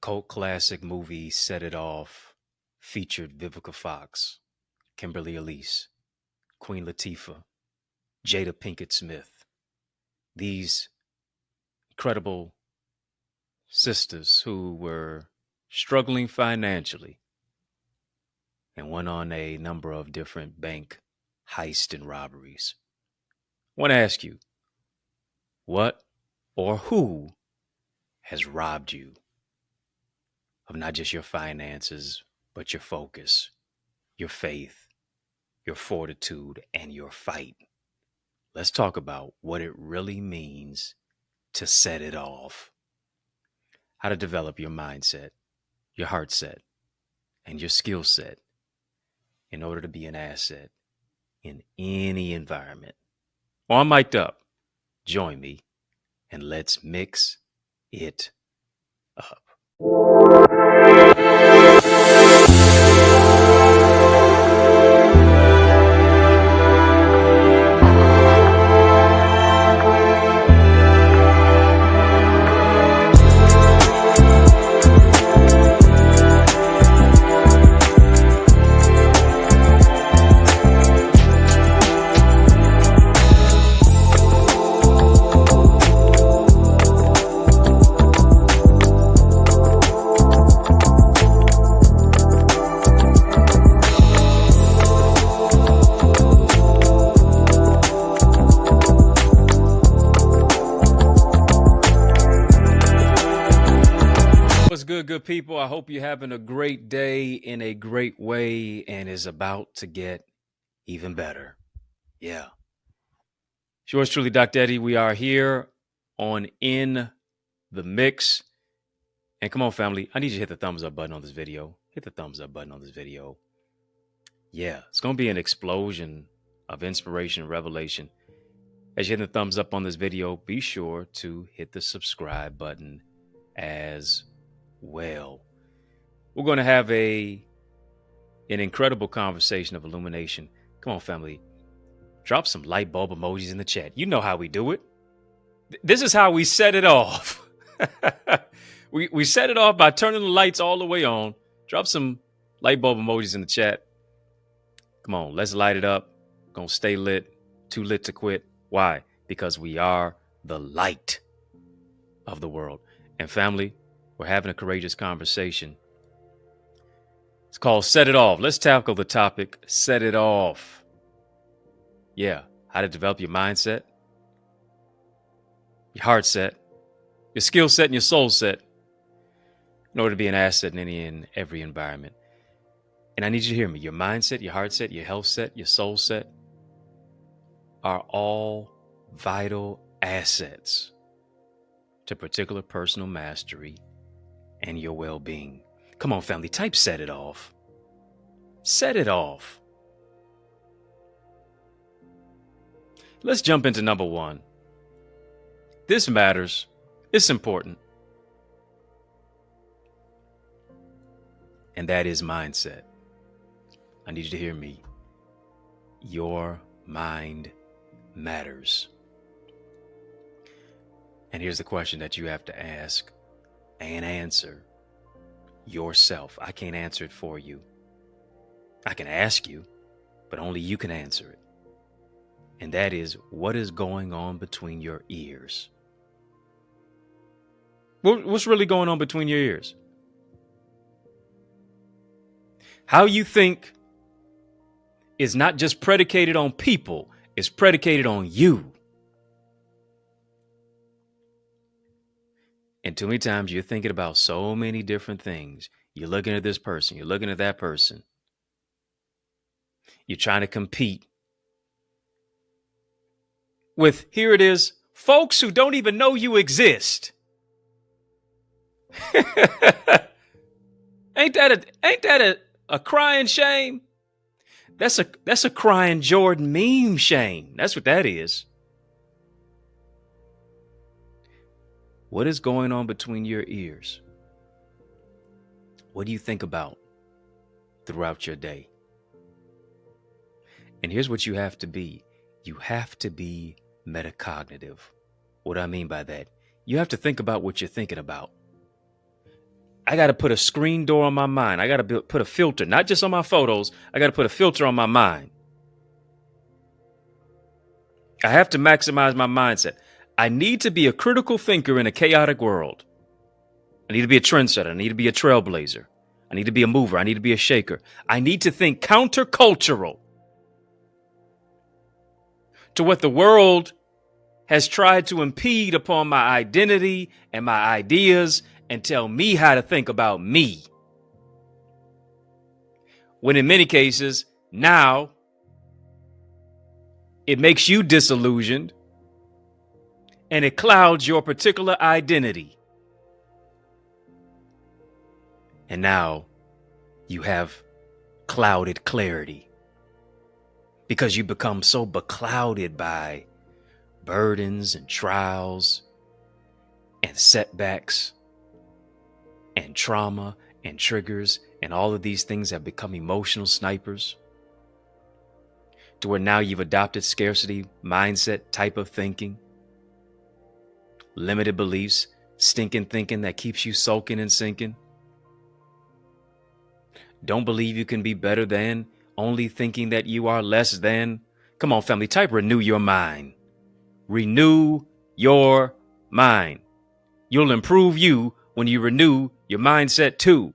cult classic movie Set It Off featured Vivica Fox, Kimberly Elise, Queen Latifah, Jada Pinkett Smith. These incredible sisters who were struggling financially and went on a number of different bank heists and robberies. I want to ask you, what or who has robbed you of not just your finances, but your focus, your faith, your fortitude, and your fight? Let's talk about what it really means to set it off, how to develop your mindset, your heart set, and your skill set in order to be an asset in any environment. Well, I'm mic'd up. Join me and let's mix it up. What's good people? I hope you're having a great day in a great way and is about to get even better. Yeah. Yours truly, Dr. Eddie. We are here on In the Mix. And come on, family. I need you to hit the thumbs up button on this video. Hit the thumbs up button on this video. Yeah, it's going to be an explosion of inspiration and revelation. As you hit the thumbs up on this video, be sure to hit the subscribe button as well. We're going to have an incredible conversation of illumination. Come on, family. Drop some light bulb emojis in the chat. You know how we do it. This is how we set it off. we set it off by turning the lights all the way on. Drop some light bulb emojis in the chat. Come on, let's light it up. Gonna stay lit. Too lit to quit. Why? Because we are the light of the world. And family, we're having a courageous conversation. It's called Set It Off. Let's tackle the topic, set it off. Yeah, how to develop your mindset, your heart set, your skill set, and your soul set in order to be an asset in any and every environment. And I need you to hear me. Your mindset, your heart set, your health set, your soul set are all vital assets to particular personal mastery and your well-being. Come on, family, type set it off. Set it off. Let's jump into number one. This matters. It's important. And that is mindset. I need you to hear me. Your mind matters. And here's the question that you have to ask and answer yourself. I can't answer it for you. I can ask you, but only you can answer it. And that is, what is going on between your ears? What's really going on between your ears? How you think is not just predicated on people, it's predicated on you. And too many times you're thinking about so many different things. You're looking at this person, you're looking at that person. You're trying to compete with, here it is, folks who don't even know you exist. Ain't that a crying shame? That's a crying Jordan meme shame. That's what that is. What is going on between your ears? What do you think about throughout your day? And here's what you have to be. You have to be metacognitive. What do I mean by that? You have to think about what you're thinking about. I got to put a screen door on my mind. I got to put a filter, not just on my photos. I got to put a filter on my mind. I have to maximize my mindset. I need to be a critical thinker in a chaotic world. I need to be a trendsetter. I need to be a trailblazer. I need to be a mover. I need to be a shaker. I need to think countercultural to what the world has tried to impede upon my identity and my ideas and tell me how to think about me. When in many cases, now it makes you disillusioned and it clouds your particular identity. And now you have clouded clarity because you become so beclouded by burdens and trials and setbacks and trauma and triggers, and all of these things have become emotional snipers to where now you've adopted scarcity mindset type of thinking, limited beliefs, stinking thinking that keeps you sulking and sinking. Don't believe you can be better than, only thinking that you are less than. Come on, family, type renew your mind. Renew your mind. You'll improve you when you renew your mindset too.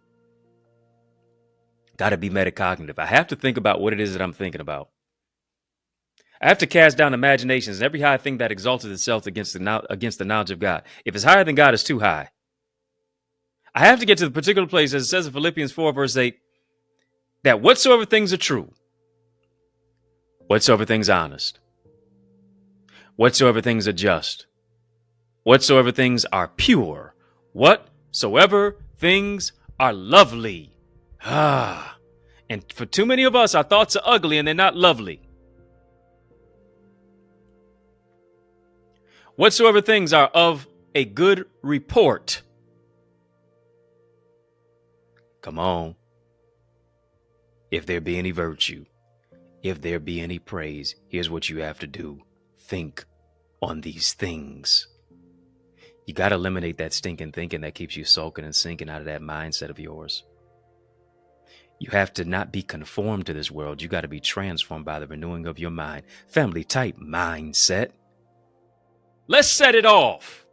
Got to be metacognitive. I have to think about what it is that I'm thinking about. I have to cast down imaginations and every high thing that exalted itself against the knowledge of God. If it's higher than God, it's too high. I have to get to the particular place, as it says in Philippians 4, verse 8, that whatsoever things are true, whatsoever things honest, whatsoever things are just, whatsoever things are pure, whatsoever things are lovely. And for too many of us, our thoughts are ugly and they're not lovely. Whatsoever things are of a good report. Come on. If there be any virtue, if there be any praise, here's what you have to do. Think on these things. You got to eliminate that stinking thinking that keeps you sulking and sinking out of that mindset of yours. You have to not be conformed to this world. You got to be transformed by the renewing of your mind. Family type mindset. Let's set it off.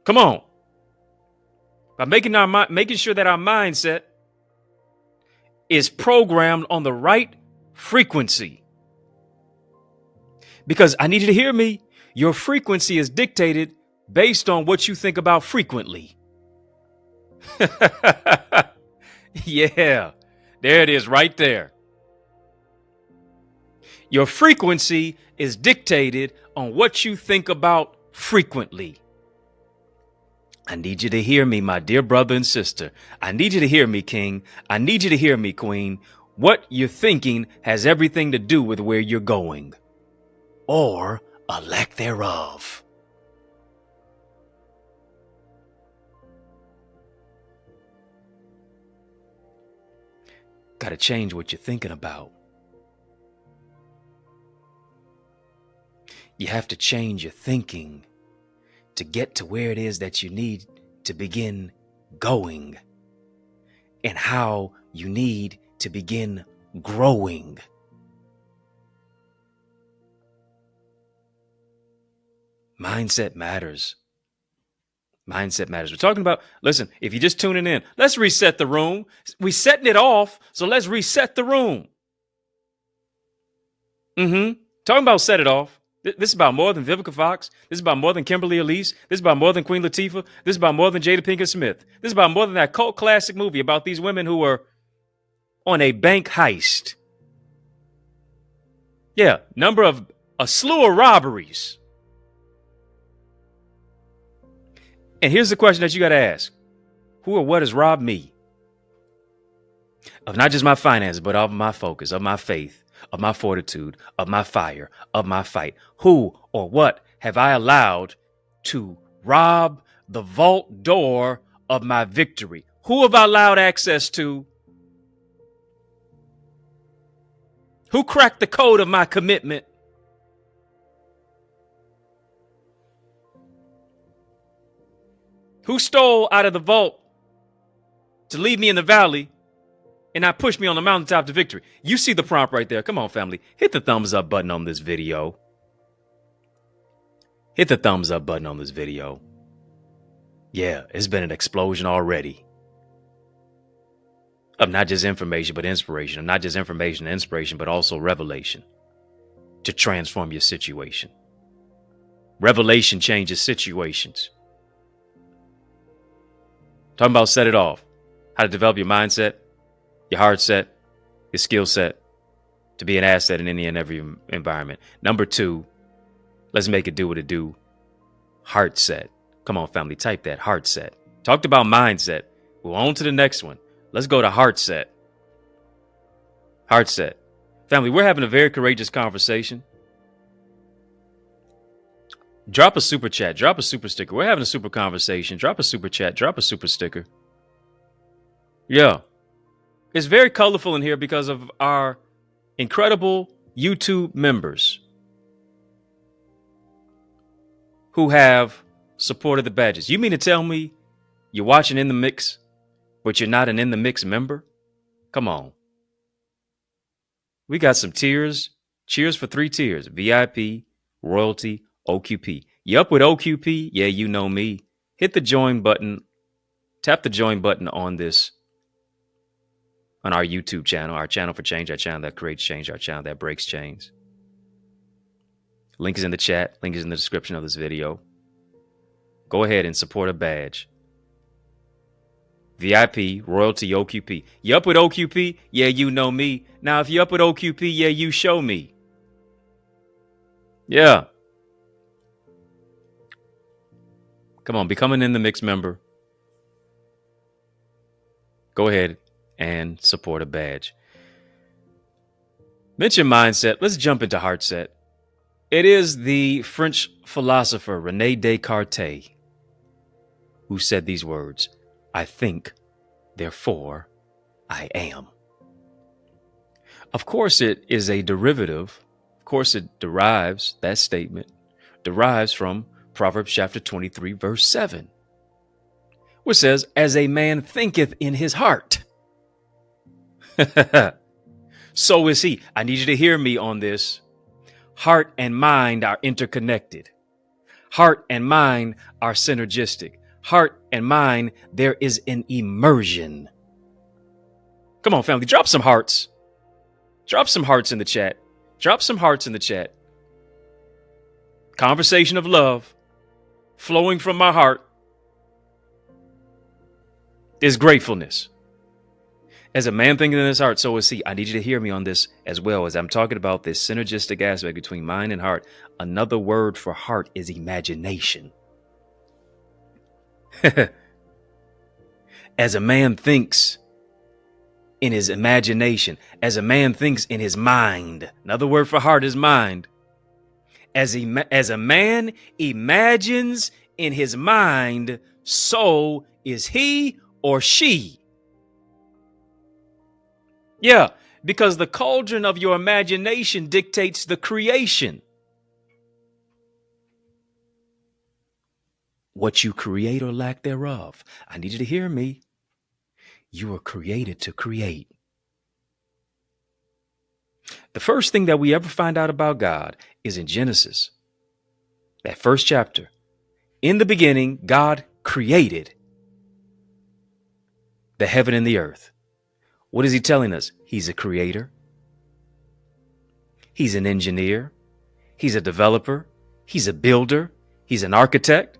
Come on. By making sure that our mindset is programmed on the right frequency. Because I need you to hear me. Your frequency is dictated based on what you think about frequently. Yeah, there it is right there. Your frequency is dictated on what you think about frequently. I need you to hear me, my dear brother and sister. I need you to hear me, King. I need you to hear me, Queen. What you're thinking has everything to do with where you're going, or a lack thereof. Got to change what you're thinking about. You have to change your thinking to get to where it is that you need to begin going and how you need to begin growing. Mindset matters. Mindset matters. We're talking about, listen, if you're just tuning in, let's reset the room. We're setting it off, so let's reset the room. Talking about set it off. This is about more than Vivica Fox. This is about more than Kimberly Elise. This is about more than Queen Latifah. This is about more than Jada Pinkett Smith. This is about more than that cult classic movie about these women who were on a bank heist. Yeah, a slew of robberies. And here's the question that you got to ask. Who or what has robbed me? Of not just my finances, but of my focus, of my faith, of my fortitude, of my fire, of my fight. Who or what have I allowed to rob the vault door of my victory? Who have I allowed access to? Who cracked the code of my commitment? Who stole out of the vault to leave me in the valley and not push me on the mountaintop to victory? You see the prompt right there. Come on, family. Hit the thumbs up button on this video. Hit the thumbs up button on this video. Yeah, it's been an explosion already of not just information, but inspiration. Of not just information and inspiration, but also revelation to transform your situation. Revelation changes situations. Talking about set it off. How to develop your mindset, your heart set, your skill set to be an asset in any and every environment. Number 2, let's make it do what it do. Heart set. Come on, family, type that, heart set. Talked about mindset. We're on to the next one. Let's go to heart set. Heart set. Family, we're having a very courageous conversation. Drop a super chat. Drop a super sticker. We're having a super conversation. Drop a super chat. Drop a super sticker. Yeah. It's very colorful in here because of our incredible YouTube members who have supported the badges. You mean to tell me you're watching In the Mix, but you're not an In the Mix member? Come on. We got some tiers. Cheers for 3 tiers. VIP, royalty, OQP. You up with OQP? Yeah, you know me. Hit the join button. Tap the join button on this, on our YouTube channel, our channel for change, our channel that creates change, our channel that breaks chains. Link is in the chat. Link is in the description of this video. Go ahead and support a badge. VIP, royalty, OQP. You up with OQP? Yeah, you know me. Now, if you up with OQP, yeah, you show me. Yeah. Come on, become an In the Mix member. Go ahead and support a badge. Mention mindset. Let's jump into heart set. It is the French philosopher René Descartes who said these words: I think, therefore I am. Of course, it is a derivative. Of course, it derives, that statement derives from Proverbs chapter 23, verse 7, which says, as a man thinketh in his heart, so is he. I need you to hear me on this. Heart and mind are interconnected. Heart and mind are synergistic. Heart and mind, there is an immersion. Come on, family, drop some hearts. Drop some hearts in the chat. Drop some hearts in the chat. Conversation of love flowing from my heart is gratefulness. As a man thinking in his heart, so is he. I need you to hear me on this as well, as I'm talking about this synergistic aspect between mind and heart. Another word for heart is imagination. As a man thinks in his imagination, as a man thinks in his mind, another word for heart is mind. As a man imagines in his mind, so is he or she. Yeah, because the cauldron of your imagination dictates the creation. What you create or lack thereof. I need you to hear me. You were created to create. The first thing that we ever find out about God is in Genesis, that first chapter. In the beginning, God created the heaven and the earth. What is he telling us? He's a creator. He's an engineer. He's a developer. He's a builder. He's an architect.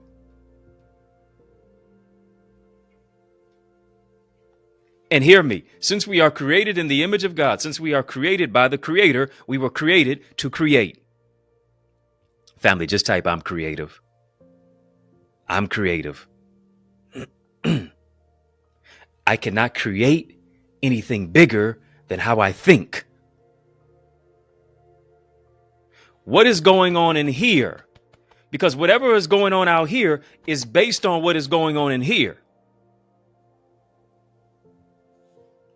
And hear me, since we are created in the image of God, since we are created by the Creator, we were created to create. Family, just type, I'm creative. I'm creative. I cannot create anything bigger than how I think. What is going on in here? Because whatever is going on out here is based on what is going on in here.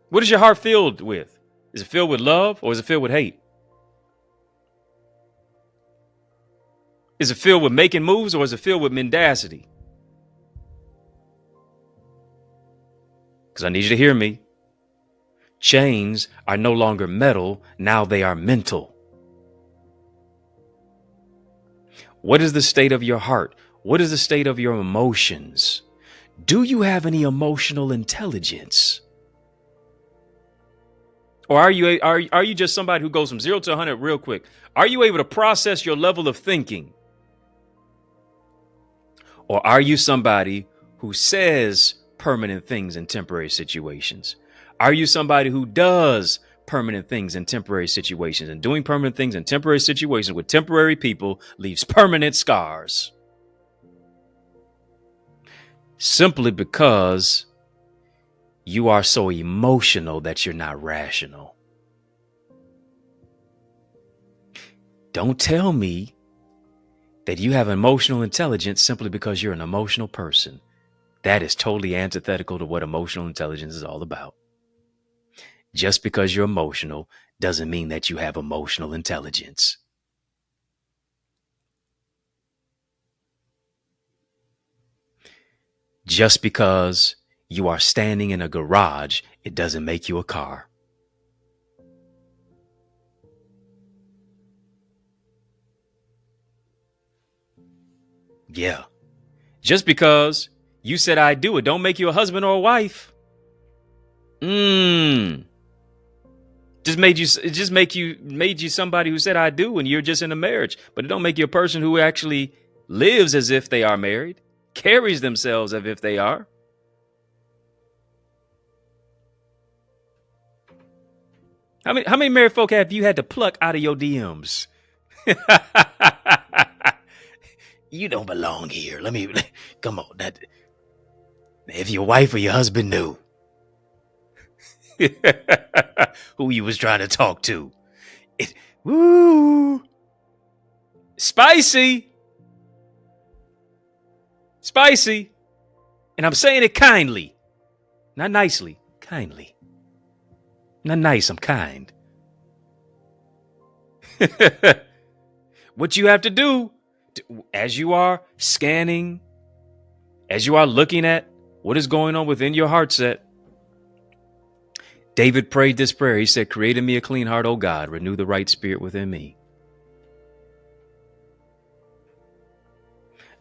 What is your heart filled with? Is it filled with love or is it filled with hate? Is it filled with making moves or is it filled with mendacity? because I need you to hear me. Chains are no longer metal. Now they are mental. What is the state of your heart? What is the state of your emotions? Do you have any emotional intelligence? Or are you just somebody who goes from 0 to 100 real quick? Are you able to process your level of thinking? Or are you somebody who says permanent things in temporary situations? Are you somebody who does permanent things in temporary situations? And doing permanent things in temporary situations with temporary people leaves permanent scars. Simply because you are so emotional that you're not rational. Don't tell me that you have emotional intelligence simply because you're an emotional person. That is totally antithetical to what emotional intelligence is all about. Just because you're emotional doesn't mean that you have emotional intelligence. Just because you are standing in a garage, it doesn't make you a car. Yeah. Just because you said I do, it don't make you a husband or a wife. Made you somebody who said I do, and you're just in a marriage. But it don't make you a person who actually lives as if they are married, carries themselves as if they are. How many married folk have you had to pluck out of your DMs? You don't belong here. Come on. That if your wife or your husband knew who you was trying to talk to, spicy, and I'm saying it kindly, not nicely, kindly, not nice. I'm kind. What you have to do, as you are scanning, as you are looking at what is going on within your heart set, David prayed this prayer. He said, "Create in me a clean heart, O God, renew the right spirit within me."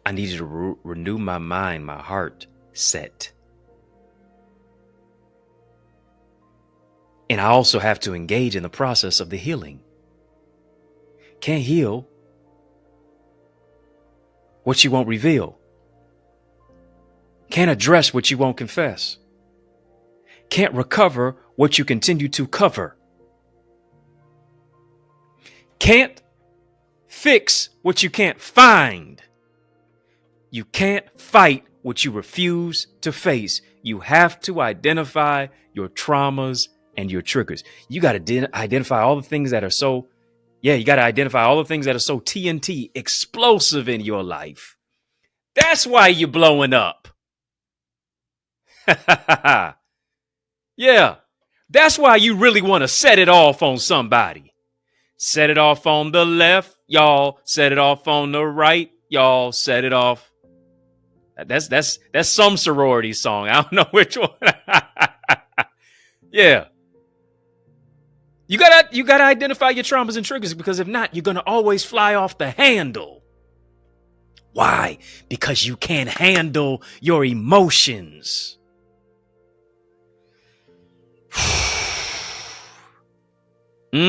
I need you to renew my mind, my heart set. And I also have to engage in the process of the healing. Can't heal what you won't reveal. Can't address what you won't confess. Can't recover what you continue to cover. Can't fix what you can't find. You can't fight what you refuse to face. You have to identify your traumas and your triggers. You got to identify all the things that are so, you got to identify all the things that are so TNT, explosive in your life. That's why you're blowing up. Yeah, that's why you really want to set it off on somebody. Set it off on the left, y'all. Set it off on the right, y'all. Set it off. That's some sorority song. I don't know which one. Yeah. You gotta identify your traumas and triggers, because if not, you're gonna always fly off the handle. Why? Because you can't handle your emotions. So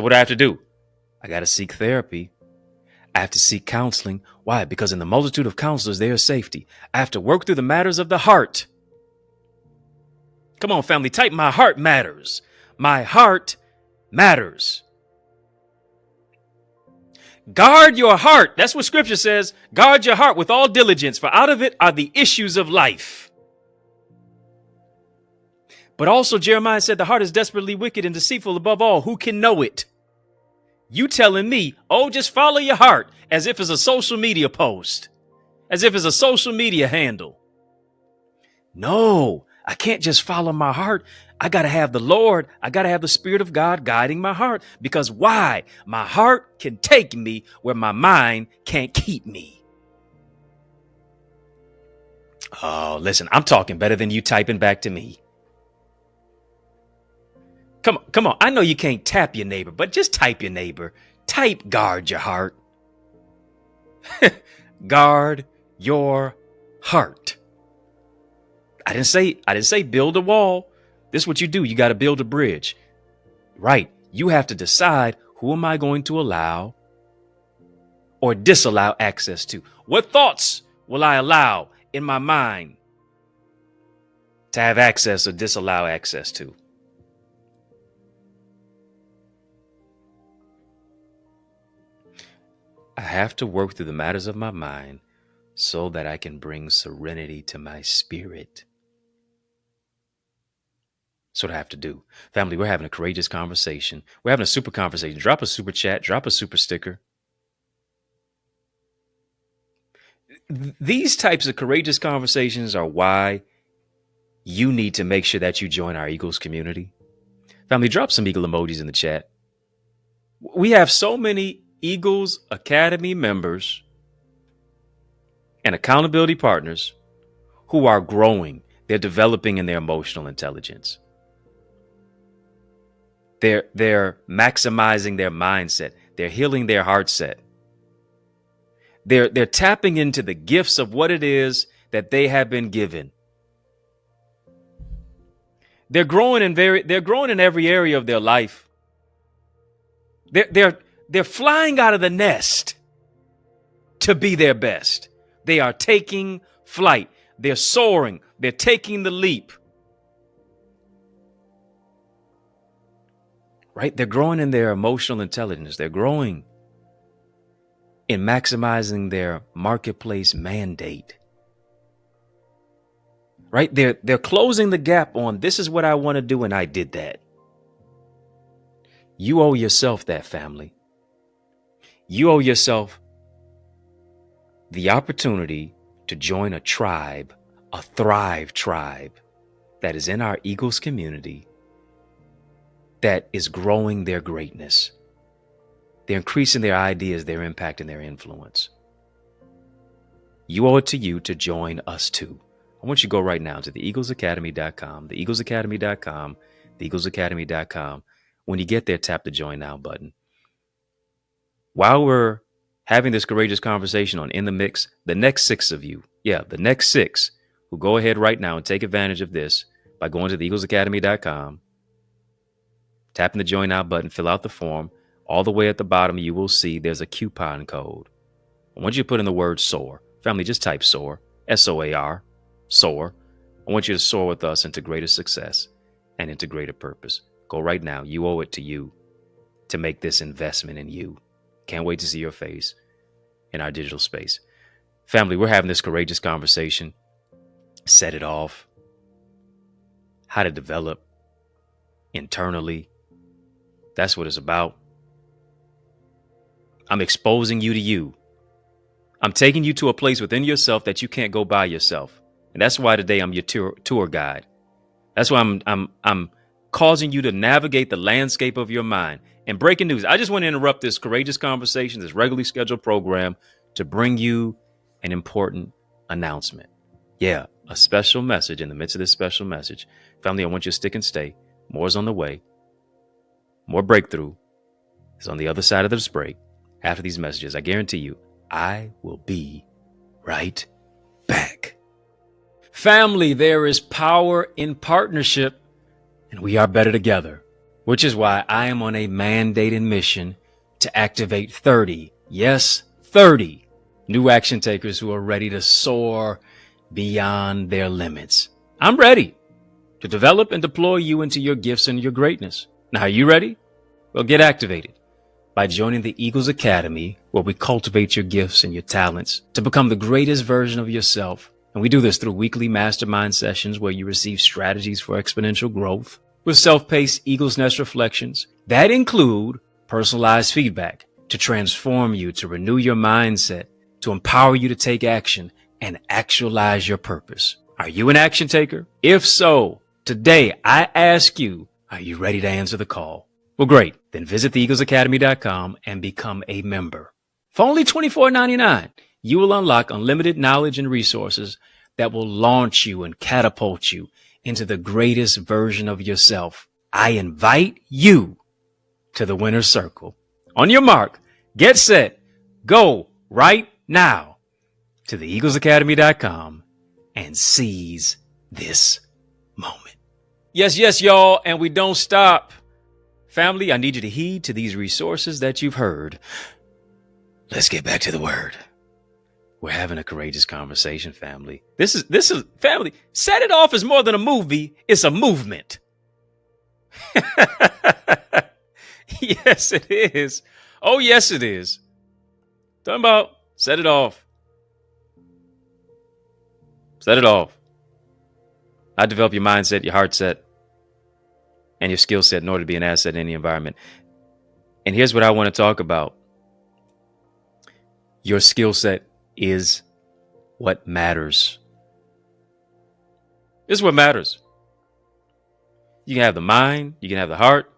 what do I have to do? I got to seek therapy. I have to seek counseling. Why? Because in the multitude of counselors, there is safety. I have to work through the matters of the heart. Come on, family, type my heart matters. My heart matters. Guard your heart. That's what scripture says. Guard your heart with all diligence, for out of it are the issues of life. But also Jeremiah said the heart is desperately wicked and deceitful above all. Who can know it? You telling me, just follow your heart, as if it's a social media post, as if it's a social media handle. No, I can't just follow my heart. I got to have the Lord. I got to have the Spirit of God guiding my heart. Because why? My heart can take me where my mind can't keep me. Oh, listen, I'm talking better than you typing back to me. Come on. I know you can't tap your neighbor, but just type your neighbor. Type guard your heart. Guard your heart. I didn't say build a wall. This is what you do. You got to build a bridge. Right. You have to decide, who am I going to allow or disallow access to? What thoughts will I allow in my mind to have access or disallow access to? I have to work through the matters of my mind so that I can bring serenity to my spirit. That's what I have to do. Family, we're having a courageous conversation. We're having a super conversation. Drop a super chat, drop a super sticker. These types of courageous conversations are why you need to make sure that you join our Eagles community. Family, drop some Eagle emojis in the chat. We have so many Eagles Academy members and accountability partners who are growing. They're developing in their emotional intelligence. They're maximizing their mindset. They're healing their heart set. They're tapping into the gifts of what it is that they have been given. They're growing in every area of their life. They're flying out of the nest to be their best. They are taking flight. They're soaring. They're taking the leap. Right? They're growing in their emotional intelligence. They're growing in maximizing their marketplace mandate. Right? They're closing the gap on, this is what I want to do, and I did that. You owe yourself that, family. You owe yourself the opportunity to join a tribe, a Thrive tribe that is in our Eagles community that is growing their greatness. They're increasing their ideas, their impact, and their influence. You owe it to you to join us too. I want you to go right now to the eaglesacademy.com, theeaglesacademy.com, theeaglesacademy.com. When you get there, tap the join now button. While we're having this courageous conversation on In the Mix, the next six who go ahead right now and take advantage of this by going to theeaglesacademy.com, tapping the join now button, fill out the form. All the way at the bottom, you will see there's a coupon code. I want you to put in the word SOAR. Family, just type SOAR, SOAR, SOAR. I want you to soar with us into greater success and into greater purpose. Go right now. You owe it to you to make this investment in you. Can't wait to see your face in our digital space. Family, we're having this courageous conversation. Set it off. How to develop internally. That's what it's about. I'm exposing you to you. I'm taking you to a place within yourself that you can't go by yourself. And that's why today I'm your tour guide. That's why I'm causing you to navigate the landscape of your mind. And breaking news, I just want to interrupt this courageous conversation, this regularly scheduled program, to bring you an important announcement. Yeah, a special message in the midst of this special message. Family, I want you to stick and stay. More is on the way. More breakthrough is on the other side of this break. After these messages, I guarantee you, I will be right back. Family, there is power in partnership, and we are better together, which is why I am on a mandated mission to activate 30, yes, 30 new action takers who are ready to soar beyond their limits. I'm ready to develop and deploy you into your gifts and your greatness. Now, are you ready? Well, get activated by joining the Eagles Academy, where we cultivate your gifts and your talents to become the greatest version of yourself. And we do this through weekly mastermind sessions where you receive strategies for exponential growth with self-paced Eagles Nest reflections that include personalized feedback to transform you, to renew your mindset, to empower you to take action and actualize your purpose. Are you an action taker? If so, today I ask you, are you ready to answer the call? Well, great. Then visit theeaglesacademy.com and become a member. For only $24.99, you will unlock unlimited knowledge and resources that will launch you and catapult you into the greatest version of yourself. I invite you to the winner's circle. On your mark, get set, go right now to theeaglesacademy.com and seize this moment. Yes, y'all, and we don't stop. Family, I need you to heed to these resources that you've heard. Let's get back to the word. We're having a courageous conversation, family. This is family. Set It Off is more than a movie. It's a movement. Yes, it is. Oh, yes, it is. Talking about set it off. Set it off. I develop your mindset, your heart set, and your skill set in order to be an asset in any environment. And here's what I want to talk about. Your skill set is what matters. This is what matters. You can have the mind, you can have the heart,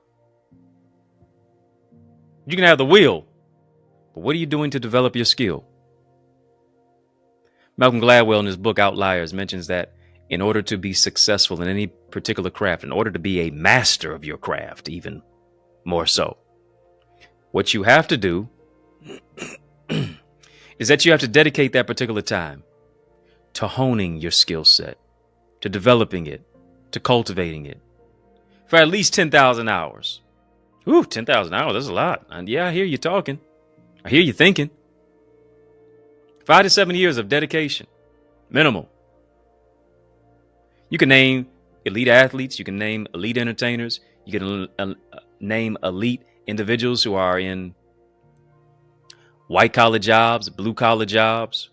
you can have the will, but what are you doing to develop your skill? Malcolm Gladwell in his book Outliers mentions that in order to be successful in any particular craft, in order to be a master of your craft, even more so, what you have to do is that you have to dedicate that particular time to honing your skill set, to developing it, to cultivating it for at least 10,000 hours. Ooh, 10,000 hours, that's a lot. And yeah, I hear you talking. I hear you thinking. 5 to 7 years of dedication, minimal. You can name elite athletes. You can name elite entertainers. You can name elite individuals who are in white collar jobs, blue collar jobs,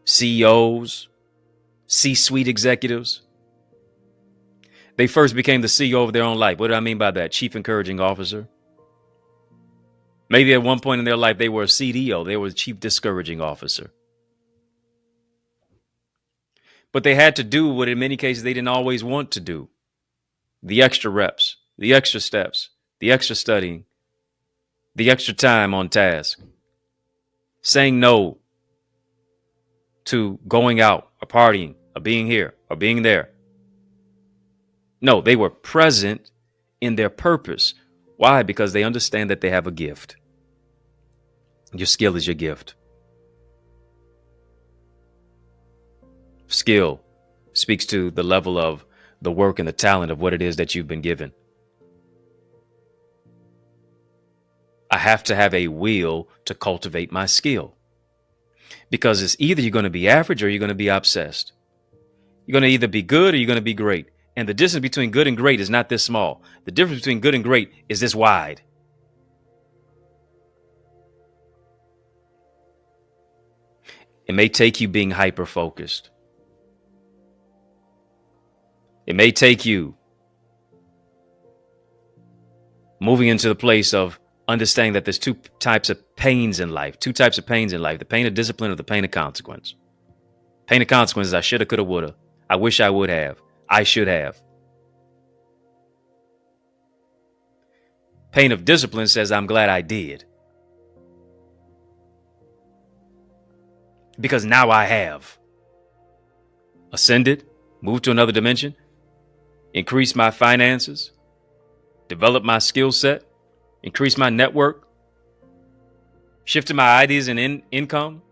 CEOs, C-suite executives. They first became the CEO of their own life. What do I mean by that? Chief Encouraging Officer. Maybe at one point in their life, they were a CDO. They were the Chief Discouraging Officer. But they had to do what in many cases they didn't always want to do. The extra reps, the extra steps, the extra studying, the extra time on task. Saying no to going out or partying or being here or being there. No, they were present in their purpose. Why? Because they understand that they have a gift. Your skill is your gift. Skill speaks to the level of the work and the talent of what it is that you've been given. I have to have a will to cultivate my skill. Because it's either you're going to be average or you're going to be obsessed. You're going to either be good or you're going to be great. And the distance between good and great is not this small. The difference between good and great is this wide. It may take you being hyper-focused. It may take you moving into the place of understanding that there's two types of pains in life. The pain of discipline or the pain of consequence. Pain of consequence is I shoulda, coulda, woulda. I wish I would have. I should have. Pain of discipline says I'm glad I did. Because now I have ascended, moved to another dimension, increased my finances, developed my skill set, increased my network, shifted my ideas and income,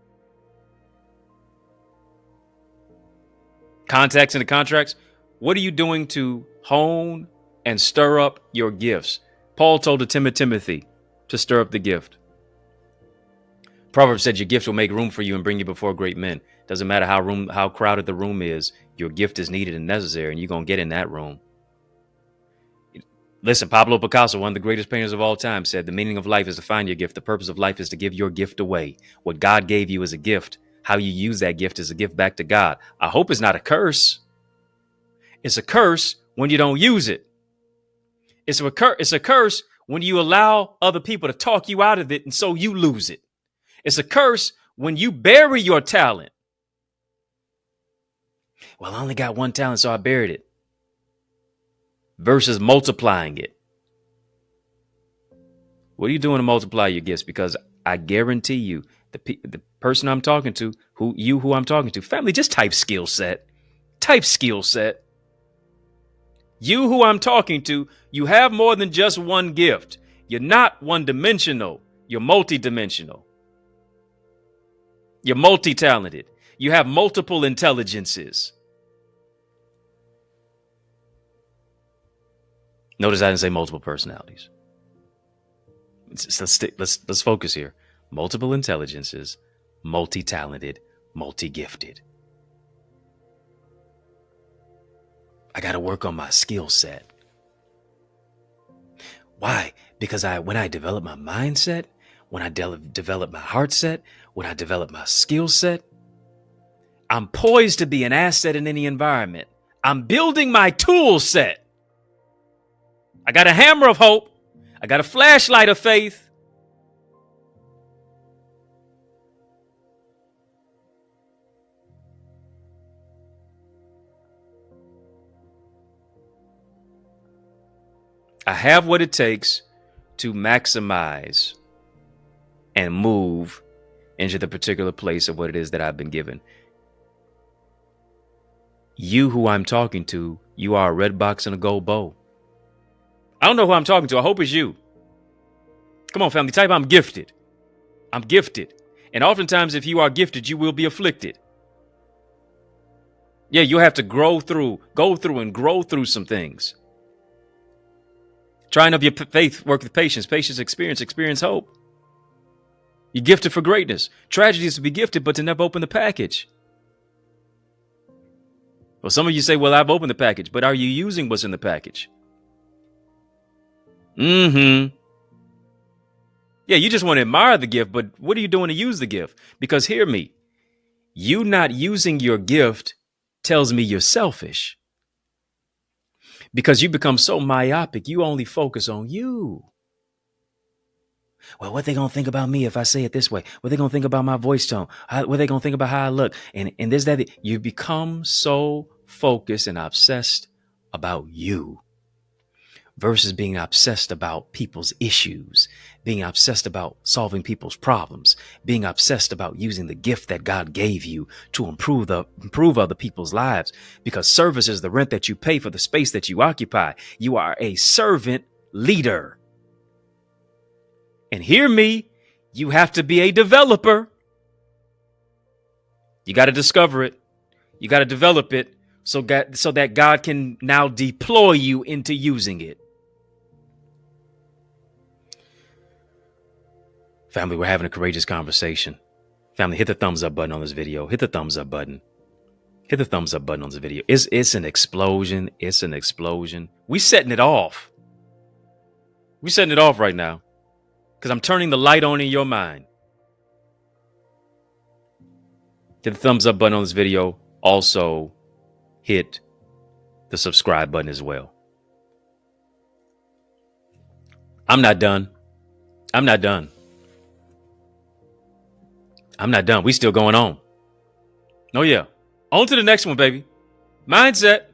contacts into contracts. What are you doing to hone and stir up your gifts? Paul told the Timothy to stir up the gift. Proverbs said your gift will make room for you and bring you before great men. Doesn't matter how crowded the room is, your gift is needed and necessary, and you're going to get in that room. Listen, Pablo Picasso, one of the greatest painters of all time, said the meaning of life is to find your gift. The purpose of life is to give your gift away. What God gave you is a gift. How you use that gift is a gift back to God. I hope it's not a curse. It's a curse when you don't use it. It's a curse when you allow other people to talk you out of it and so you lose it. It's a curse when you bury your talent. Well, I only got one talent, so I buried it. Versus multiplying it. What are you doing to multiply your gifts? Because I guarantee you, the person I'm talking to, who I'm talking to. Family, just type skill set. Type skill set. You who I'm talking to, you have more than just one gift. You're not one-dimensional. You're multidimensional. You're multi-talented. You have multiple intelligences. Notice I didn't say multiple personalities. Let's focus here. Multiple intelligences, multi-talented, multi-gifted. I got to work on my skill set. Why? Because when I develop my mindset, when I develop my heart set, when I develop my skill set, I'm poised to be an asset in any environment. I'm building my tool set. I got a hammer of hope. I got a flashlight of faith. I have what it takes to maximize and move into the particular place of what it is that I've been given. You who I'm talking to, you are a red box and a gold bow. I don't know who I'm talking to. I hope it's you. Come on, family, type I'm gifted. I'm gifted. And oftentimes, if you are gifted, you will be afflicted. Yeah, you'll have to go through and grow through some things. Trying of your faith, work with patience, experience hope. You're gifted for greatness. Tragedy is to be gifted, but to never open the package. Well, some of you say, well, I've opened the package, but are you using what's in the package? Yeah, you just want to admire the gift, but what are you doing to use the gift? Because hear me, you not using your gift tells me you're selfish. Because you become so myopic, you only focus on you. Well, what they gonna think about me if I say it this way? What they gonna think about my voice tone? What they gonna think about how I look? And this, that, you become so focused and obsessed about you versus being obsessed about people's issues, being obsessed about solving people's problems, being obsessed about using the gift that God gave you to improve other people's lives, because service is the rent that you pay for the space that you occupy. You are a servant leader. And hear me, you have to be a developer. You got to discover it. You got to develop it so that God can now deploy you into using it. Family, we're having a courageous conversation. Family, hit the thumbs up button on this video. Hit the thumbs up button. Hit the thumbs up button on this video. It's an explosion. It's an explosion. We setting it off. We setting it off right now because I'm turning the light on in your mind. Hit the thumbs up button on this video. Also, hit the subscribe button as well. I'm not done. I'm not done. I'm not done. We still going on. Oh, yeah. On to the next one, baby. Mindset,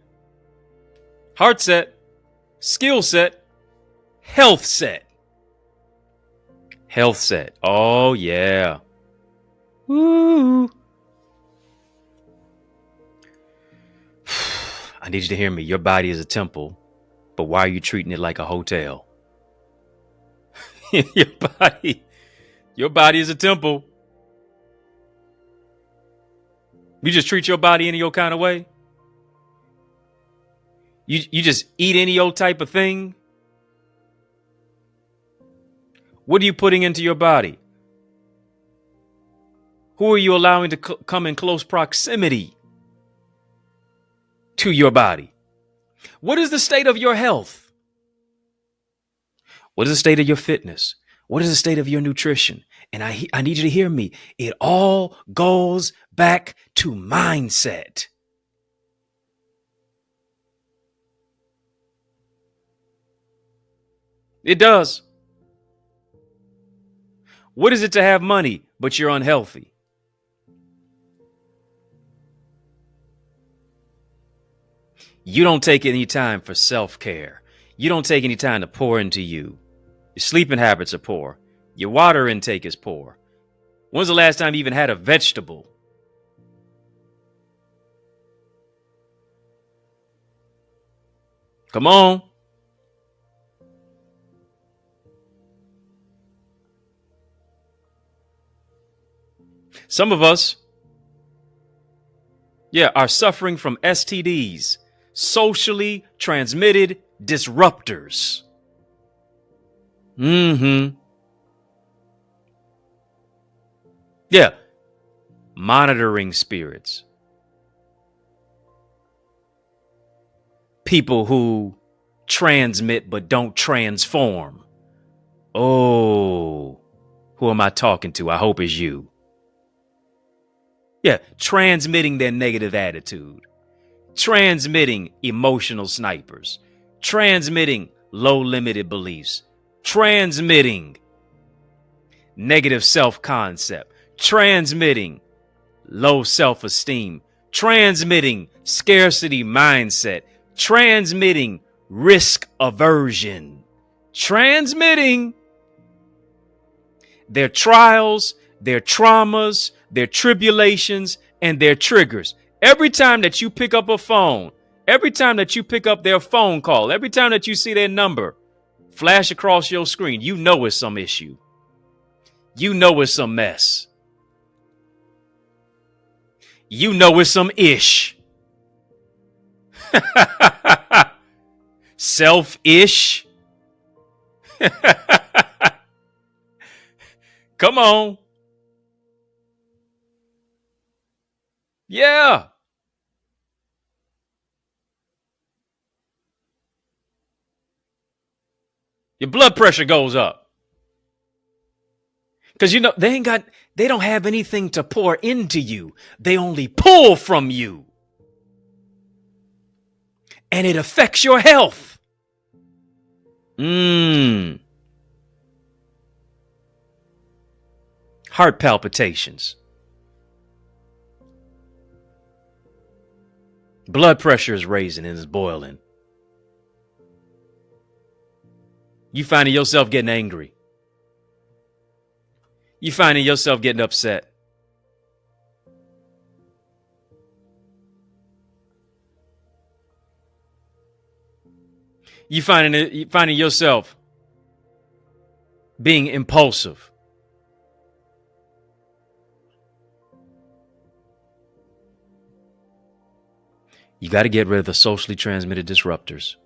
heart set, skill set, health set. Health set. Oh, yeah. Woo. I need you to hear me. Your body is a temple, but why are you treating it like a hotel? Your body is a temple. You just treat your body any old kind of way. You just eat any old type of thing. What are you putting into your body? Who are you allowing to come in close proximity to your body? What is the state of your health? What is the state of your fitness? What is the state of your nutrition? And I need you to hear me. It all goes back to mindset. It does. What is it to have money, but you're unhealthy? You don't take any time for self-care. You don't take any time to pour into you. Your sleeping habits are poor. Your water intake is poor. When's the last time you even had a vegetable? Come on. Some of us, are suffering from STDs, socially transmitted disruptors. Yeah. Monitoring spirits. People who transmit but don't transform. Oh, who am I talking to? I hope it's you. Yeah, transmitting their negative attitude. Transmitting emotional snipers. Transmitting low limited beliefs. Transmitting negative self-concept. Transmitting low self-esteem. Transmitting scarcity mindset. Transmitting risk aversion. Transmitting their trials, their traumas, their tribulations, and their triggers. Every time that you pick up a phone, every time that you pick up their phone call, every time that you see their number flash across your screen, you know it's some issue. You know it's some mess. You know it's some ish. Selfish. Come on. Yeah. Your blood pressure goes up. Because they don't have anything to pour into you. They only pull from you. And it affects your health. Heart palpitations. Blood pressure is raising and is boiling. You finding yourself getting angry. You finding yourself getting upset. You finding yourself being impulsive. You got to get rid of the socially transmitted disruptors.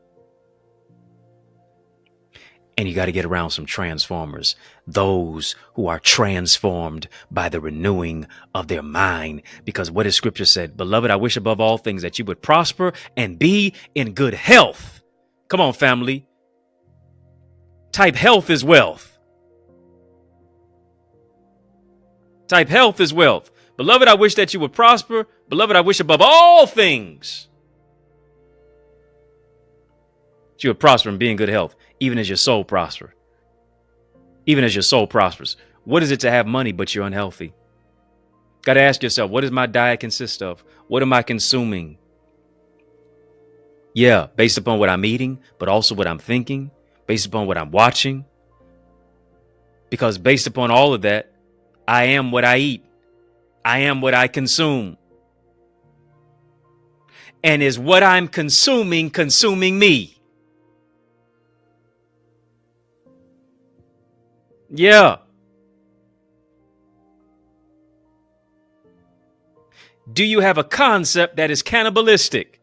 And you got to get around some transformers, those who are transformed by the renewing of their mind. Because what does scripture said? Beloved, I wish above all things that you would prosper and be in good health. Come on, family. Type health is wealth. Type health is wealth. Beloved, I wish that you would prosper. Beloved, I wish above all things that you would prosper and be in good health, even as your soul prospers. Even as your soul prospers. What is it to have money but you're unhealthy? Got to ask yourself, what does my diet consist of? What am I consuming? Yeah, based upon what I'm eating, but also what I'm thinking, based upon what I'm watching. Because based upon all of that, I am what I eat. I am what I consume. And is what I'm consuming me? Yeah. Do you have a concept that is cannibalistic?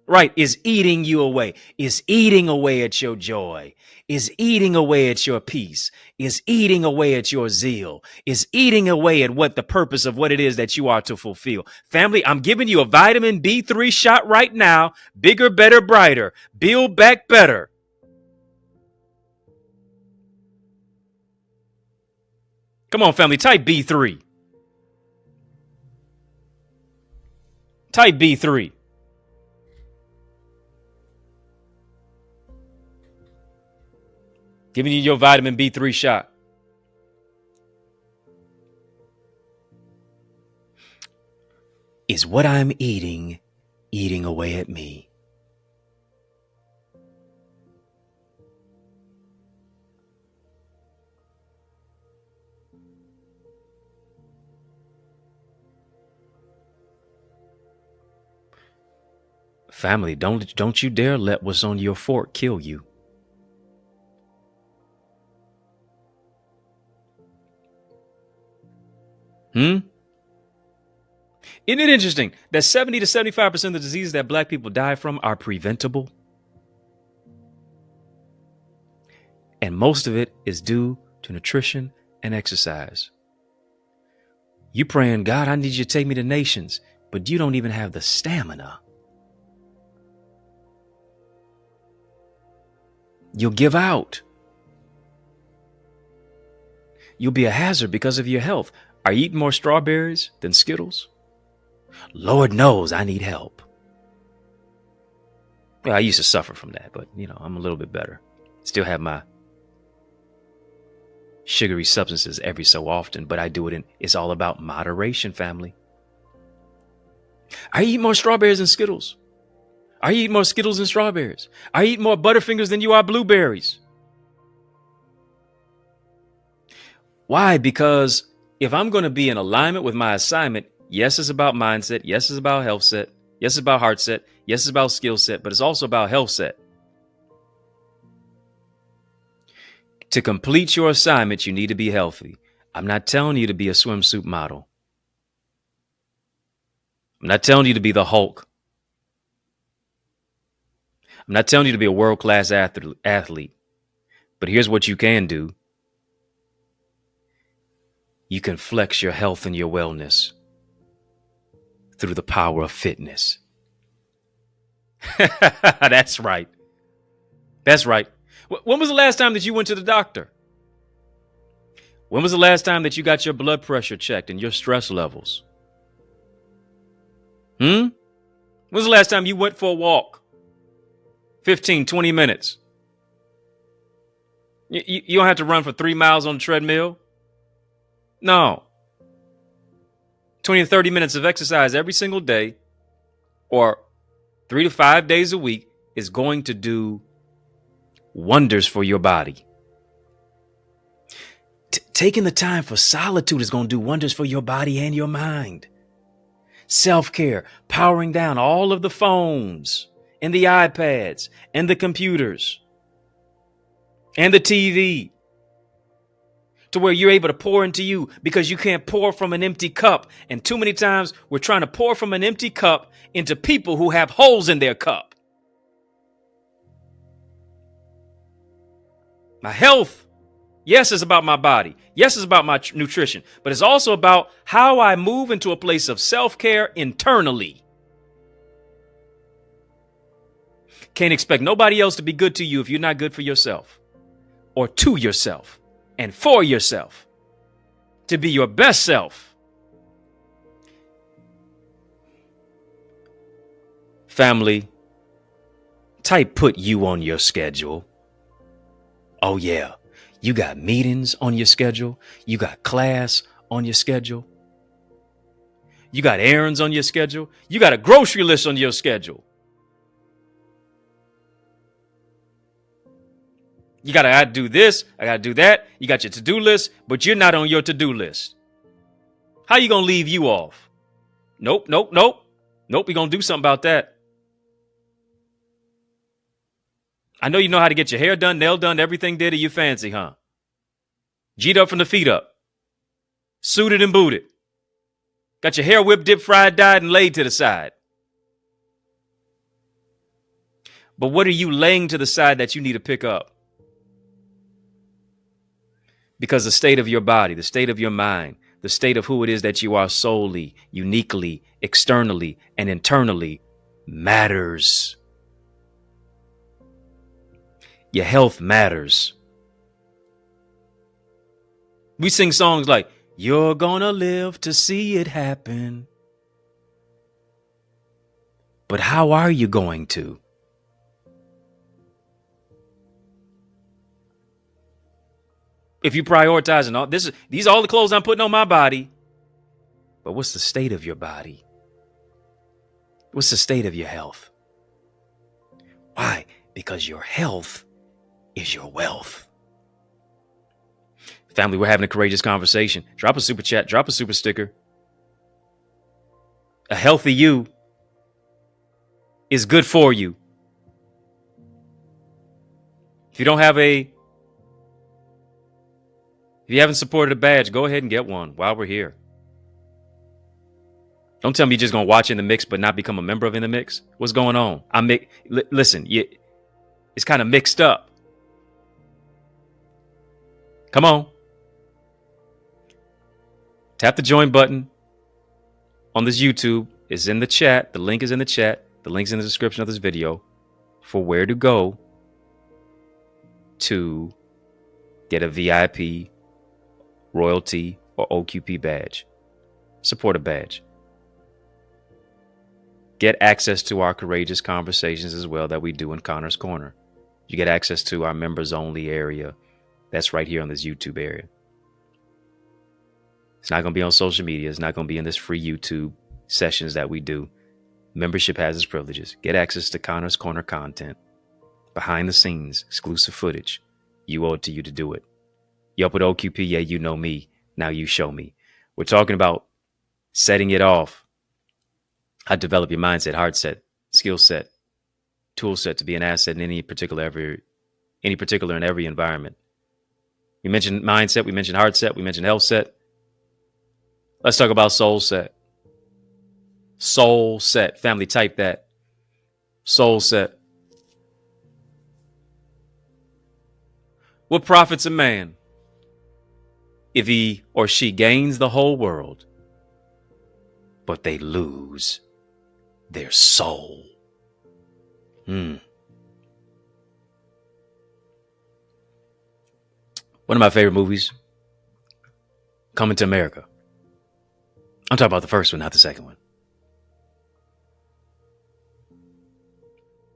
Right, is eating you away, is eating away at your joy, is eating away at your peace, is eating away at your zeal, is eating away at what the purpose of what it is that you are to fulfill. Family, I'm giving you a vitamin B3 shot right now. Bigger, better, brighter. Build back better. Come on, family, type B3. Type B3. Giving you your vitamin B3 shot. Is what I'm eating away at me? Family, don't you dare let what's on your fork kill you. Isn't it interesting that 70 to 75% of the diseases that black people die from are preventable? And most of it is due to nutrition and exercise. You praying, God, I need you to take me to nations, but you don't even have the stamina. You'll give out. You'll be a hazard because of your health. Are you eating more strawberries than Skittles? Lord knows I need help. Well, I used to suffer from that, but I'm a little bit better. Still have my sugary substances every so often, but I do it it's all about moderation, family. I eat more strawberries than Skittles. I eat more Skittles than strawberries. I eat more Butterfingers than you are blueberries. Why? Because if I'm going to be in alignment with my assignment, yes, it's about mindset. Yes, it's about health set. Yes, it's about heart set. Yes, it's about skill set, but it's also about health set. To complete your assignment, you need to be healthy. I'm not telling you to be a swimsuit model. I'm not telling you to be the Hulk. I'm not telling you to be a world-class athlete. But here's what you can do. You can flex your health and your wellness through the power of fitness. That's right. That's right. When was the last time that you went to the doctor? When was the last time that you got your blood pressure checked and your stress levels? When was the last time you went for a walk? 15, 20 minutes. You don't have to run for 3 miles on the treadmill. No. 20 to 30 minutes of exercise every single day or 3 to 5 days a week is going to do wonders for your body. Taking the time for solitude is going to do wonders for your body and your mind. Self-care, powering down all of the phones and the iPads and the computers and the TV to where you're able to pour into you because you can't pour from an empty cup. And too many times we're trying to pour from an empty cup into people who have holes in their cup. My health, yes, it's about my body. Yes, it's about my nutrition, but it's also about how I move into a place of self-care internally. Can't expect nobody else to be good to you if you're not good for yourself or to yourself and for yourself to be your best self. Family, put you on your schedule. Oh, yeah. You got meetings on your schedule. You got class on your schedule. You got errands on your schedule. You got a grocery list on your schedule. You got to do this. I got to do that. You got your to-do list, but you're not on your to-do list. How you going to leave you off? Nope. We're going to do something about that. I know you know how to get your hair done, nail done, everything did, you fancy, huh? G'd up from the feet up. Suited and booted. Got your hair whipped, dipped, fried, dyed, and laid to the side. But what are you laying to the side that you need to pick up? Because the state of your body, the state of your mind, the state of who it is that you are solely, uniquely, externally, and internally matters. Your health matters. We sing songs like, "You're gonna live to see it happen." But how are you going to? If you prioritizing all these are all the clothes I'm putting on my body. But what's the state of your body? What's the state of your health? Why? Because your health is your wealth. Family, we're having a courageous conversation. Drop a super chat, drop a super sticker. A healthy you is good for you. If you haven't supported a badge, go ahead and get one while we're here. Don't tell me you're just going to watch In the Mix but not become a member of In the Mix. What's going on? Listen, it's kind of mixed up. Come on. Tap the join button on this YouTube. It's in the chat. The link is in the chat. The link's in the description of this video for where to go to get a VIP, royalty, or OQP badge. Support a badge. Get access to our courageous conversations as well that we do in Connor's Corner. You get access to our members only area. That's right here on this YouTube area. It's not going to be on social media. It's not going to be in this free YouTube sessions that we do. Membership has its privileges. Get access to Connor's Corner content, behind the scenes, exclusive footage. You owe it to you to do it. You up with OQP? Yeah, you know me. Now you show me. We're talking about setting it off. How to develop your mindset, heart set, skill set, tool set to be an asset in any particular and every environment. We mentioned mindset. We mentioned heart set. We mentioned health set. Let's talk about soul set. Soul set. Family, type that. Soul set. What profits a man if he or she gains the whole world, but they lose their soul? One of my favorite movies, Coming to America. I'm talking about the first one, not the second one.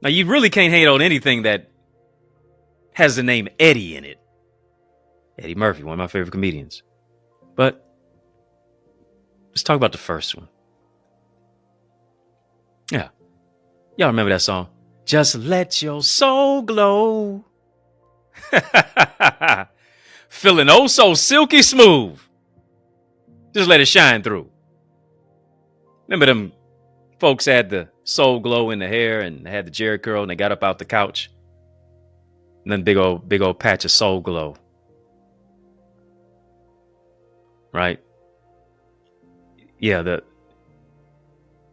Now, you really can't hate on anything that has the name Eddie in it. Eddie Murphy, one of my favorite comedians. But let's talk about the first one. Yeah. Y'all remember that song? Just let your soul glow. Feeling oh so silky smooth. Just let it shine through. Remember them folks had the soul glow in the hair and they had the Jerry curl and they got up out the couch. And then big old patch of soul glow. Right? Yeah,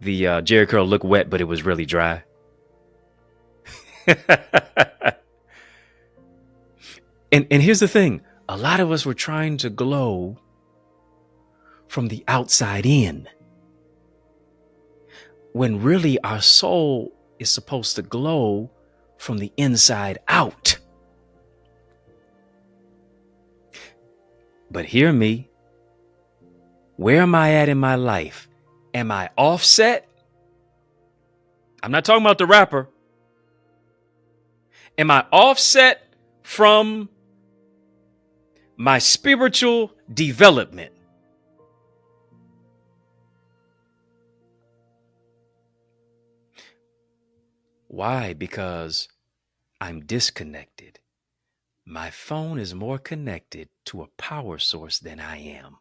the Jerry curl looked wet, but it was really dry. And here's the thing. A lot of us were trying to glow from the outside in, when really our soul is supposed to glow from the inside out. But hear me. Where am I at in my life? Am I offset? I'm not talking about the rapper. Am I offset from my spiritual development? Why? Because I'm disconnected. My phone is more connected to a power source than I am.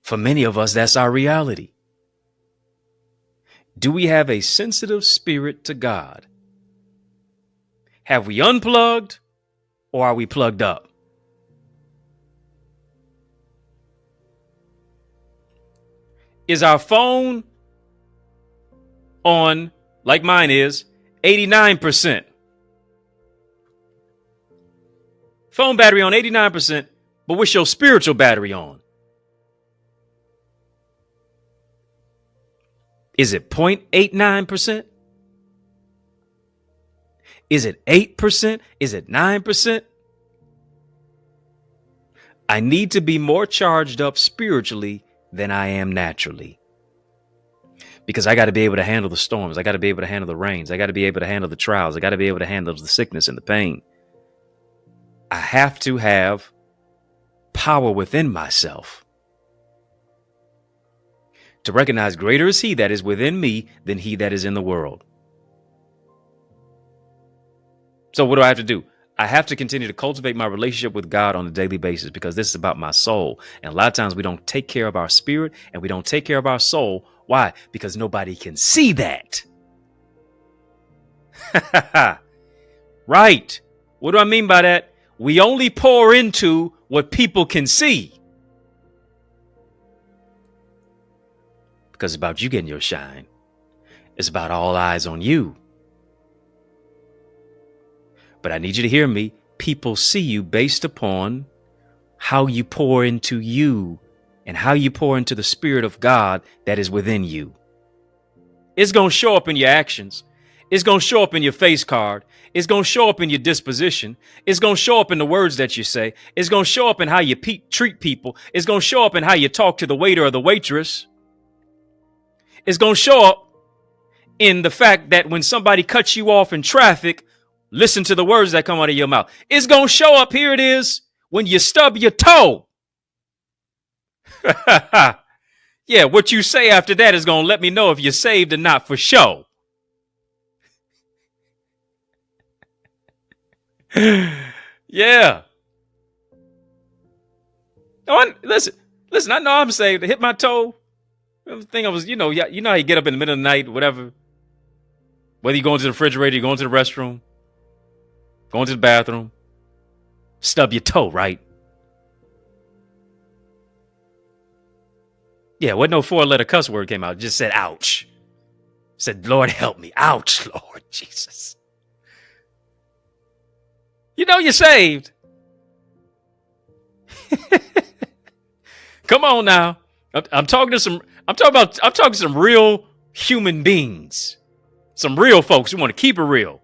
For many of us, that's our reality. Do we have a sensitive spirit to God? Have we unplugged or are we plugged up? Is our phone on, like mine is, 89%? Phone battery on 89%, but what's your spiritual battery on? Is it 0.89%? Is it 8%? Is it 9%? I need to be more charged up spiritually than I am naturally. Because I got to be able to handle the storms. I got to be able to handle the rains. I got to be able to handle the trials. I got to be able to handle the sickness and the pain. I have to have power within myself to recognize greater is he that is within me than he that is in the world. So what do I have to do? I have to continue to cultivate my relationship with God on a daily basis, because this is about my soul. And a lot of times we don't take care of our spirit and we don't take care of our soul Why? Because nobody can see that. Right. What do I mean by that? We only pour into what people can see. Because it's about you getting your shine. It's about all eyes on you. But I need you to hear me. People see you based upon how you pour into you and how you pour into the Spirit of God that is within you. It's going to show up in your actions. It's going to show up in your face card. It's going to show up in your disposition. It's going to show up in the words that you say. It's going to show up in how you treat people. It's going to show up in how you talk to the waiter or the waitress. It's going to show up in the fact that when somebody cuts you off in traffic, listen to the words that come out of your mouth. It's going to show up, here it is, when you stub your toe. Yeah, what you say after that is going to let me know if you're saved or not for sure. Yeah. Oh, listen, I know I'm saved. I hit my toe. I think I was, you know how you get up in the middle of the night, whatever. Whether you're going to the refrigerator, you're going to the restroom, going to the bathroom, stub your toe, right? Yeah, wasn't no 4-letter cuss word came out. It just said, ouch. Said, Lord, help me. Ouch, Lord Jesus. You know you're saved. Come on now. I'm talking to some real human beings. Some real folks who want to keep it real.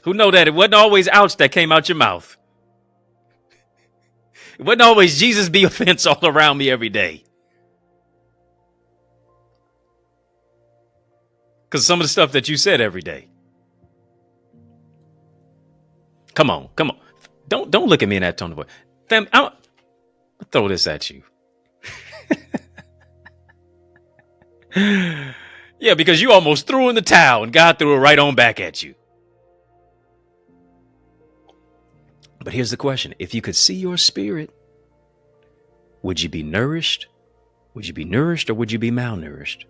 Who know that it wasn't always ouch that came out your mouth. It wasn't always Jesus be offense all around me every day. Because some of the stuff that you said every day. Come on. Don't look at me in that tone of voice. I'll throw this at you. Yeah, because you almost threw in the towel and God threw it right on back at you. But here's the question. If you could see your spirit, would you be nourished? Would you be nourished or would you be malnourished?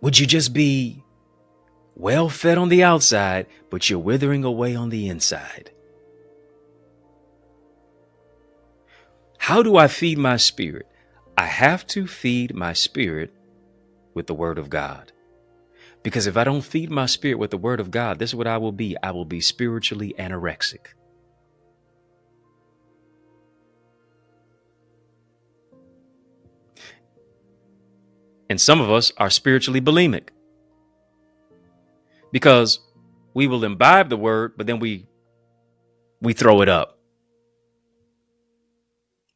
Would you just be well fed on the outside, but you're withering away on the inside? How do I feed my spirit? I have to feed my spirit with the word of God. Because if I don't feed my spirit with the word of God, this is what I will be. I will be spiritually anorexic. And some of us are spiritually bulimic. Because we will imbibe the word, but then we throw it up.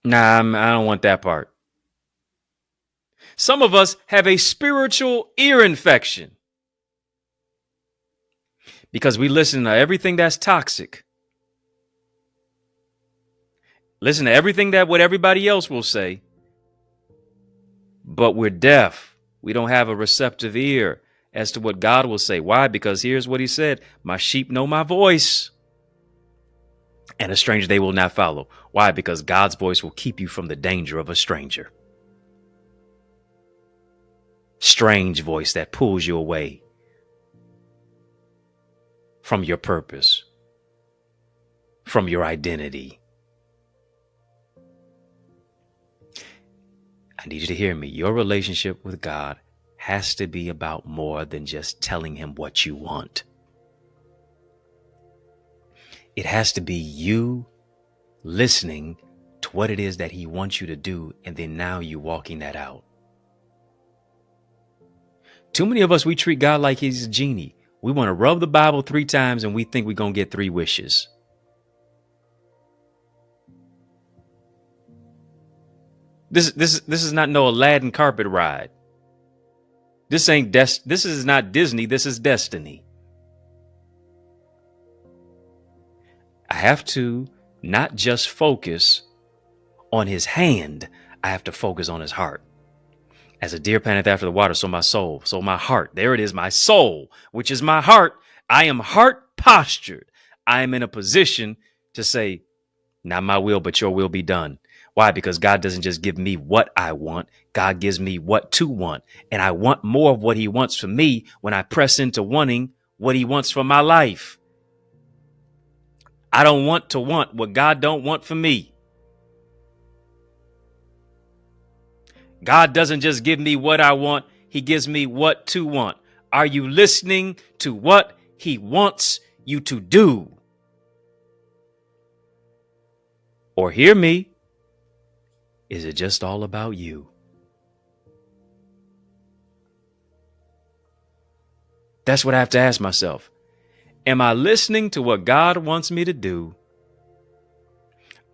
Nah, I don't want that part. Some of us have a spiritual ear infection. Because we listen to everything that's toxic. Listen to everything that what everybody else will say. But we're deaf. We don't have a receptive ear as to what God will say. Why? Because here's what he said. My sheep know my voice. And a stranger they will not follow. Why? Because God's voice will keep you from the danger of a stranger. Strange voice that pulls you away from your purpose, from your identity. I need you to hear me. Your relationship with God has to be about more than just telling him what you want. It has to be you listening to what it is that he wants you to do, and then now you walking that out. Too many of us, we treat God like he's a genie. We want to rub the Bible 3 times and we think we're going to get 3 wishes. This is not no Aladdin carpet ride. This is not Disney. This is destiny. I have to not just focus on his hand. I have to focus on his heart. As a deer panteth after the water, so my soul, so my heart. There it is, my soul, which is my heart. I am heart postured. I am in a position to say, Not my will, but your will be done. Why? Because God doesn't just give me what I want. God gives me what to want. And I want more of what he wants for me when I press into wanting what he wants for my life. I don't want to want what God don't want for me. God doesn't just give me what I want. He gives me what to want. Are you listening to what he wants you to do? Or hear me, is it just all about you? That's what I have to ask myself. Am I listening to what God wants me to do?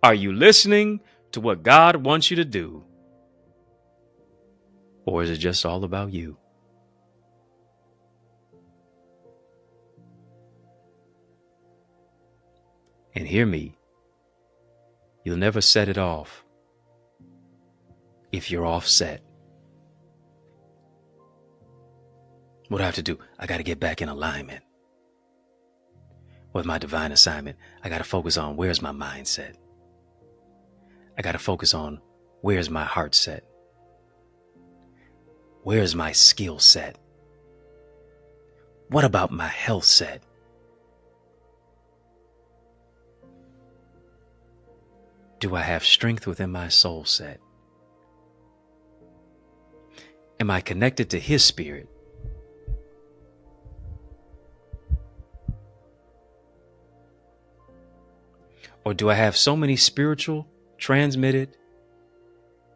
Are you listening to what God wants you to do? Or is it just all about you? And hear me, you'll never set it off if you're offset. What do I have to do? I got to get back in alignment with my divine assignment. I got to focus on where's my mindset. I got to focus on where's my heart set. Where's my skill set? What about my health set? Do I have strength within my soul set? Am I connected to his spirit? Or do I have so many spiritual transmitted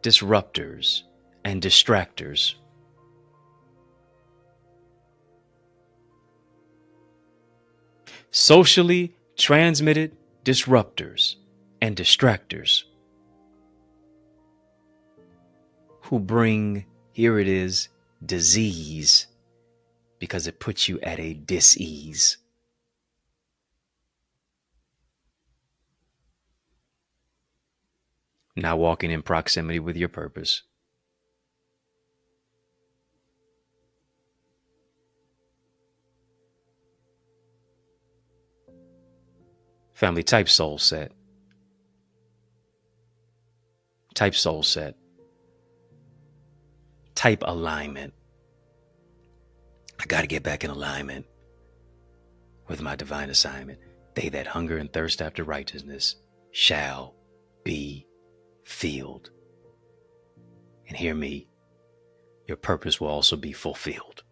disruptors and distractors? Socially transmitted disruptors and distractors who bring, here it is, disease because it puts you at a dis-ease. Now walking in proximity with your purpose. Family, type soul set. Type soul set. Type alignment. I got to get back in alignment with my divine assignment. They that hunger and thirst after righteousness shall be filled. And hear me, your purpose will also be fulfilled.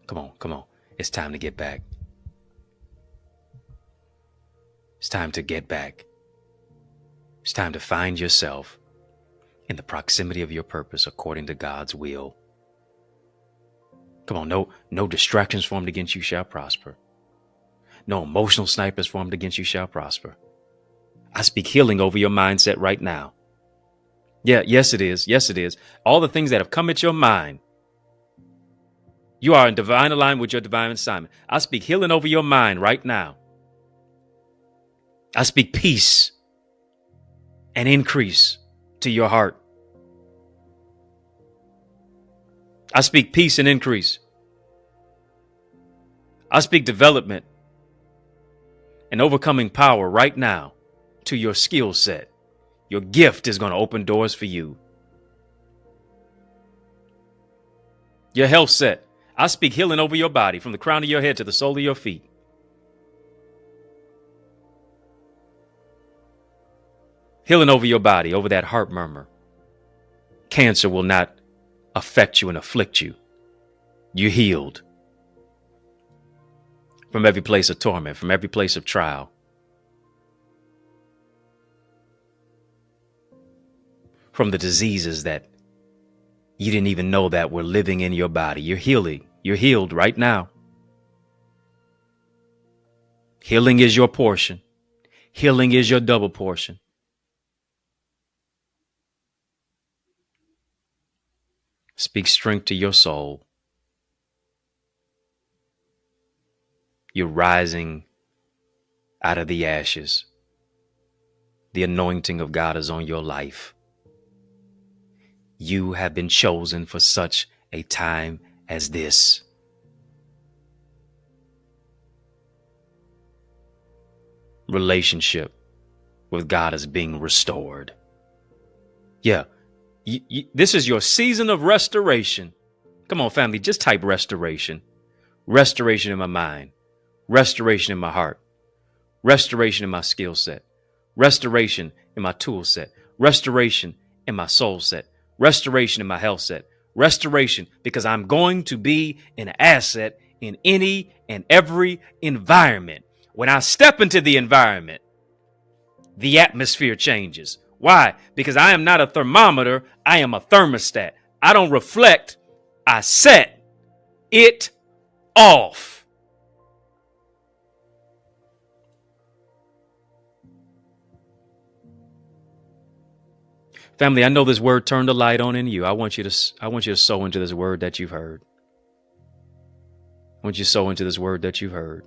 Come on. It's time to get back. It's time to get back. It's time to find yourself in the proximity of your purpose according to God's will. Come on, no distractions formed against you shall prosper. No emotional snipers formed against you shall prosper. I speak healing over your mindset right now. Yes it is. All the things that have come at your mind, you are in divine alignment with your divine assignment. I speak healing over your mind right now. I speak peace and increase to your heart. I speak peace and increase. I speak development and overcoming power right now to your skill set. Your gift is going to open doors for you. Your health set. I speak healing over your body from the crown of your head to the sole of your feet. Healing over your body, over that heart murmur. Cancer will not affect you and afflict you. You're healed from every place of torment, from every place of trial. From the diseases that you didn't even know that were living in your body. You're healing. You're healed right now. Healing is your portion. Healing is your double portion. Speak strength to your soul. You're rising out of the ashes. The anointing of God is on your life. You have been chosen for such a time as this. relationship with God is being restored. Yeah. This is your season of restoration. Come on, family, just type restoration. Restoration in my mind. Restoration in my heart. Restoration in my skill set. Restoration in my tool set. Restoration in my soul set. Restoration in my health set. Restoration, because I'm going to be an asset in any and every environment. When I step into the environment, the atmosphere changes. Why? Because I am not a thermometer. I am a thermostat. I don't reflect. I set it off. Family, I know this word turned a light on in you. I want you to sow into this word that you've heard. I want you to sow into this word that you've heard.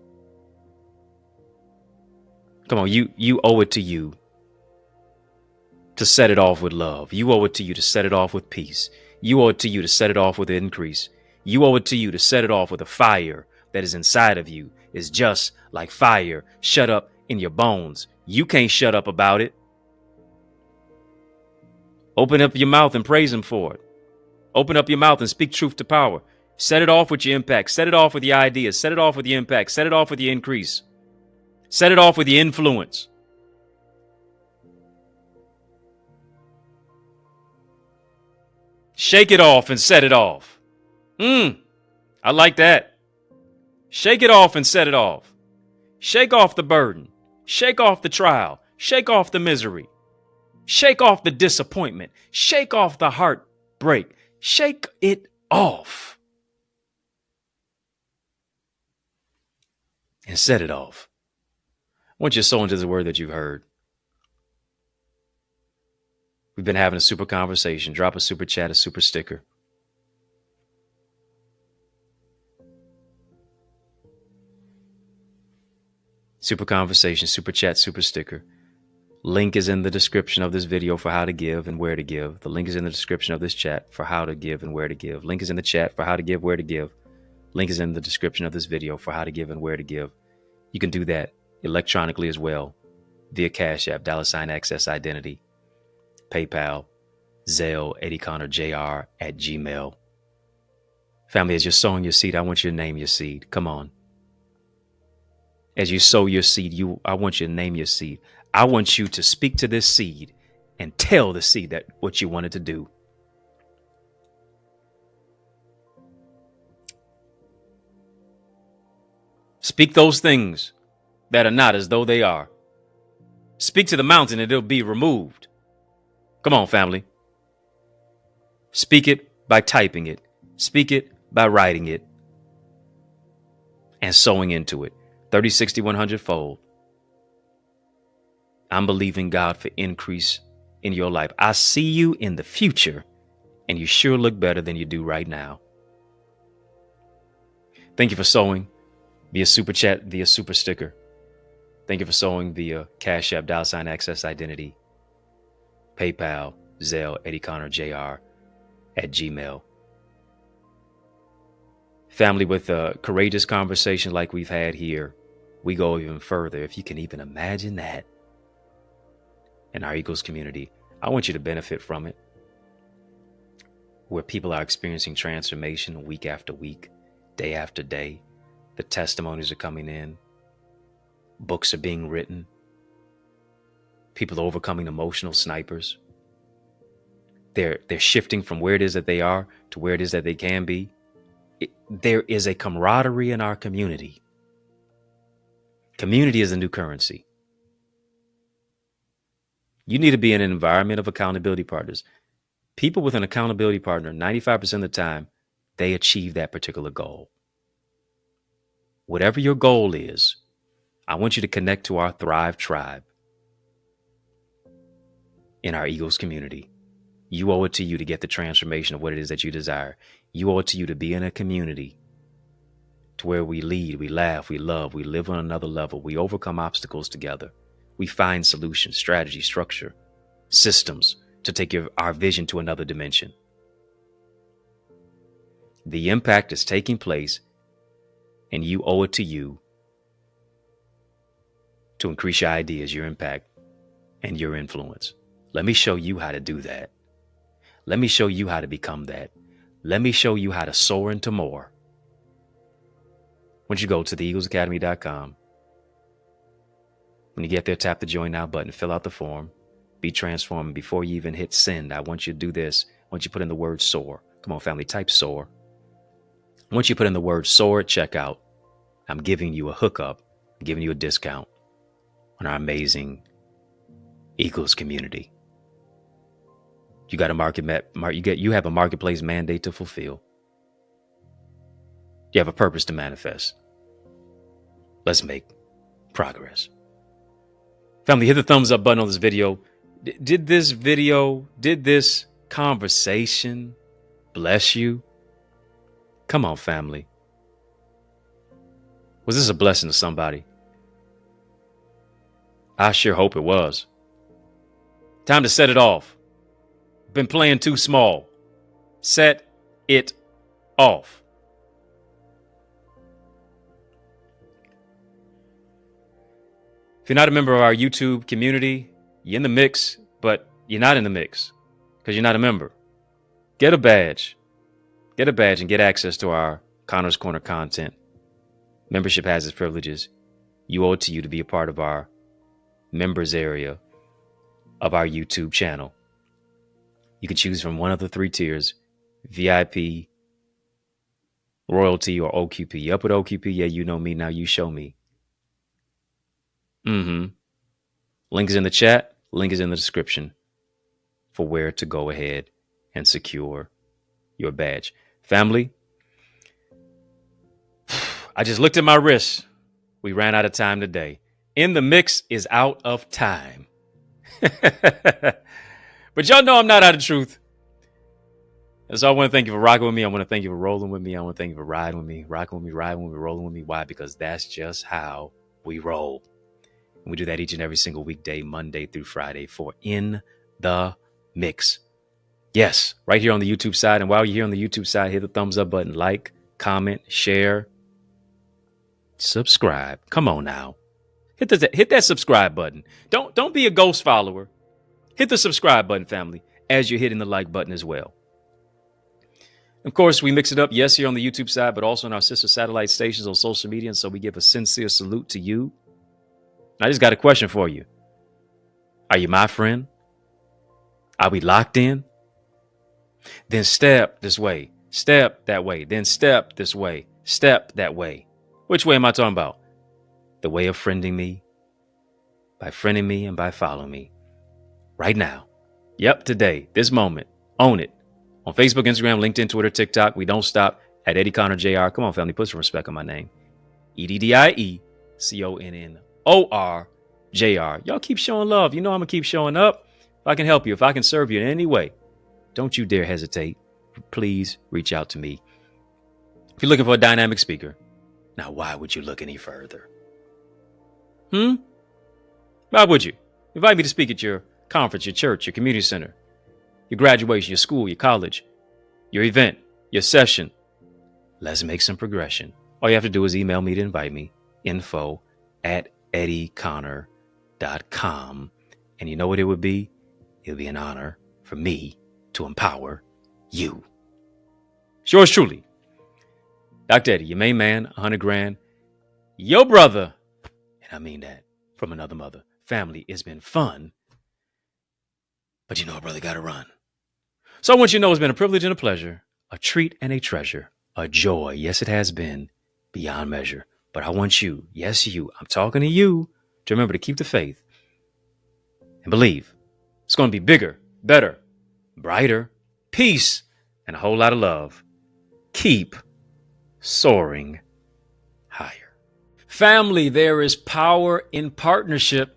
Come on, you owe it to you to set it off with love. You owe it to you to set it off with peace. You owe it to you to set it off with increase. You owe it to you to set it off with a fire that is inside of you. Is just like fire shut up in your bones. You can't shut up about it. Open up your mouth and praise him for it. Open up your mouth and speak truth to power. Set it off with your impact. Set it off with your ideas. Set it off with your impact. Set it off with your increase. Set it off with your influence. Shake it off and set it off. I like that. Shake it off and set it off. Shake off the burden. Shake off the trial. Shake off the misery. Shake off the disappointment. Shake off the heartbreak. Shake it off. And set it off. I want you to sow into the word that you've heard. We've been having a super conversation. Drop a super chat, a super sticker. Super conversation, super chat, super sticker. Link is in the description of this video for how to give and where to give. The link is in the description of this chat for how to give and where to give. Link is in the chat for how to give, where to give. Link is in the description of this video for how to give and where to give. You can do that electronically as well via Cash App, $access identity, PayPal, Zelle, EddieConnorJr at Gmail. Family, as you're sowing your seed, I want you to name your seed. Come on. As you sow your seed, I want you to name your seed. I want you to speak to this seed and tell the seed that what you wanted to do. Speak those things that are not as though they are. Speak to the mountain and it'll be removed. Come on, family. Speak it by typing it. Speak it by writing it and sowing into it. 30, 60, 100 fold. I'm believing God for increase in your life. I see you in the future, and you sure look better than you do right now. Thank you for sowing via super chat, via super sticker. Thank you for sowing via Cash App, $access identity, PayPal, Zelle, EddieConnorJr at Gmail. Family, with a courageous conversation like we've had here, we go even further. If you can even imagine that. In our Eagles community, I want you to benefit from it, where people are experiencing transformation week after week, day after day. The testimonies are coming in. Books are being written. People are overcoming emotional snipers. They're shifting from where it is that they are to where it is that they can be. There is a camaraderie in our community. Community is the new currency. You need to be in an environment of accountability partners. People with an accountability partner, 95% of the time, they achieve that particular goal. Whatever your goal is, I want you to connect to our Thrive Tribe in our Eagles community. You owe it to you to get the transformation of what it is that you desire. You owe it to you to be in a community to where we lead, we laugh, we love, we live on another level. We overcome obstacles together. We find solutions, strategy, structure, systems to take our vision to another dimension. The impact is taking place, and you owe it to you to increase your ideas, your impact, and your influence. Let me show you how to do that. Let me show you how to become that. Let me show you how to soar into more. Once you go to theeaglesacademy.com, when you get there, tap the Join Now button, fill out the form, be transformed. Before you even hit send, I want you to do this. I want you to put in the word soar. Come on, family, type soar. Once you put in the word soar at checkout, I'm giving you a hookup, I'm giving you a discount on our amazing Eagles community. You got a you have a marketplace mandate to fulfill. You have a purpose to manifest. Let's make progress. Family, hit the thumbs up button on this video. Did this conversation bless you? Come on, family. Was this a blessing to somebody? I sure hope it was. Time to set it off. Been playing too small. Set it off. If you're not a member of our YouTube community, you're in the mix, but you're not in the mix because you're not a member. Get a badge. Get a badge and get access to our Connor's Corner content. Membership has its privileges. You owe it to you to be a part of our members area of our YouTube channel. You can choose from one of the 3 tiers: VIP, Royalty, or OQP. You up with OQP? Yeah, you know me. Now you show me. Link is in the chat. Link is in the description for where to go ahead and secure your badge. Family, I just looked at my wrist. We ran out of time today. In the Mix is out of time. But y'all know I'm not out of truth. And so I want to thank you for rocking with me. I want to thank you for rolling with me. I want to thank you for riding with me, rocking with me, riding with me, rolling with me. Why? Because that's just how we roll. And we do that each and every single weekday, Monday through Friday, for In the Mix. Yes, right here on the YouTube side. And while you're here on the YouTube side, hit the thumbs up button, like, comment, share, subscribe. Come on now. Hit that subscribe button. Don't be a ghost follower. Hit the subscribe button, family, as you're hitting the like button as well. Of course, we mix it up, yes, here on the YouTube side, but also on our sister satellite stations on social media. And so we give a sincere salute to you. I just got a question for you. Are you my friend? Are we locked in? Then step this way, step that way, then step this way, step that way. Which way am I talking about? The way of friending me, by friending me and by following me. Right now. Yep, today, this moment. Own it. On Facebook, Instagram, LinkedIn, Twitter, TikTok. We don't stop at EddieConnorJr. Come on, family, put some respect on my name. EddieConnorJr. Y'all keep showing love. You know I'm going to keep showing up. If I can help you, if I can serve you in any way, don't you dare hesitate. Please reach out to me. If you're looking for a dynamic speaker, now why would you look any further? Why would you? Invite me to speak at your conference, your church, your community center, your graduation, your school, your college, your event, your session. Let's make some progression. All you have to do is email me to invite me, info@EddieConnor.com. And you know what it would be? It would be an honor for me to empower you. Yours truly, Dr. Eddie, your main man, 100 grand, your brother, and I mean that from another mother. Family, it's been fun. But you know, a brother got to run. So I want you to know it's been a privilege and a pleasure, a treat and a treasure, a joy. Yes, it has been beyond measure. But I want you, yes, you, I'm talking to you, to remember to keep the faith and believe it's going to be bigger, better, brighter, peace, and a whole lot of love. Keep soaring higher. Family, there is power in partnership,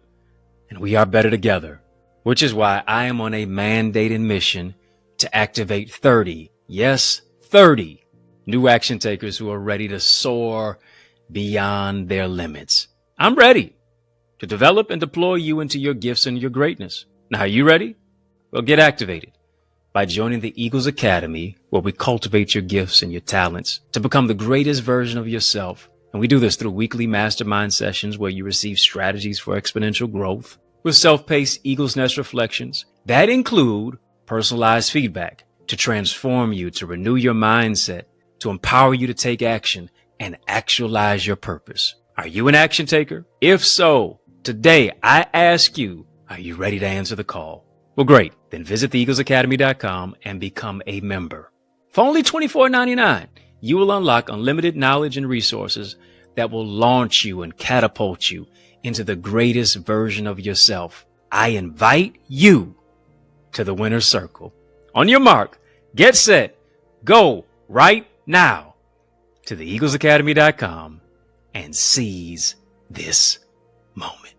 and we are better together. Which is why I am on a mandated mission to activate 30, yes, 30 new action takers who are ready to soar beyond their limits. I'm ready to develop and deploy you into your gifts and your greatness. Now, are you ready? Well, get activated by joining the Eagles Academy, where we cultivate your gifts and your talents to become the greatest version of yourself. And we do this through weekly mastermind sessions where you receive strategies for exponential growth with self-paced Eagle's Nest reflections that include personalized feedback to transform you, to renew your mindset, to empower you to take action and actualize your purpose. Are you an action taker? If so, today I ask you, are you ready to answer the call? Well, great. Then visit theeaglesacademy.com and become a member. For only $24.99, you will unlock unlimited knowledge and resources that will launch you and catapult you into the greatest version of yourself. I invite you to the winner's circle. On your mark, get set, go right now to theeaglesacademy.com and seize this moment.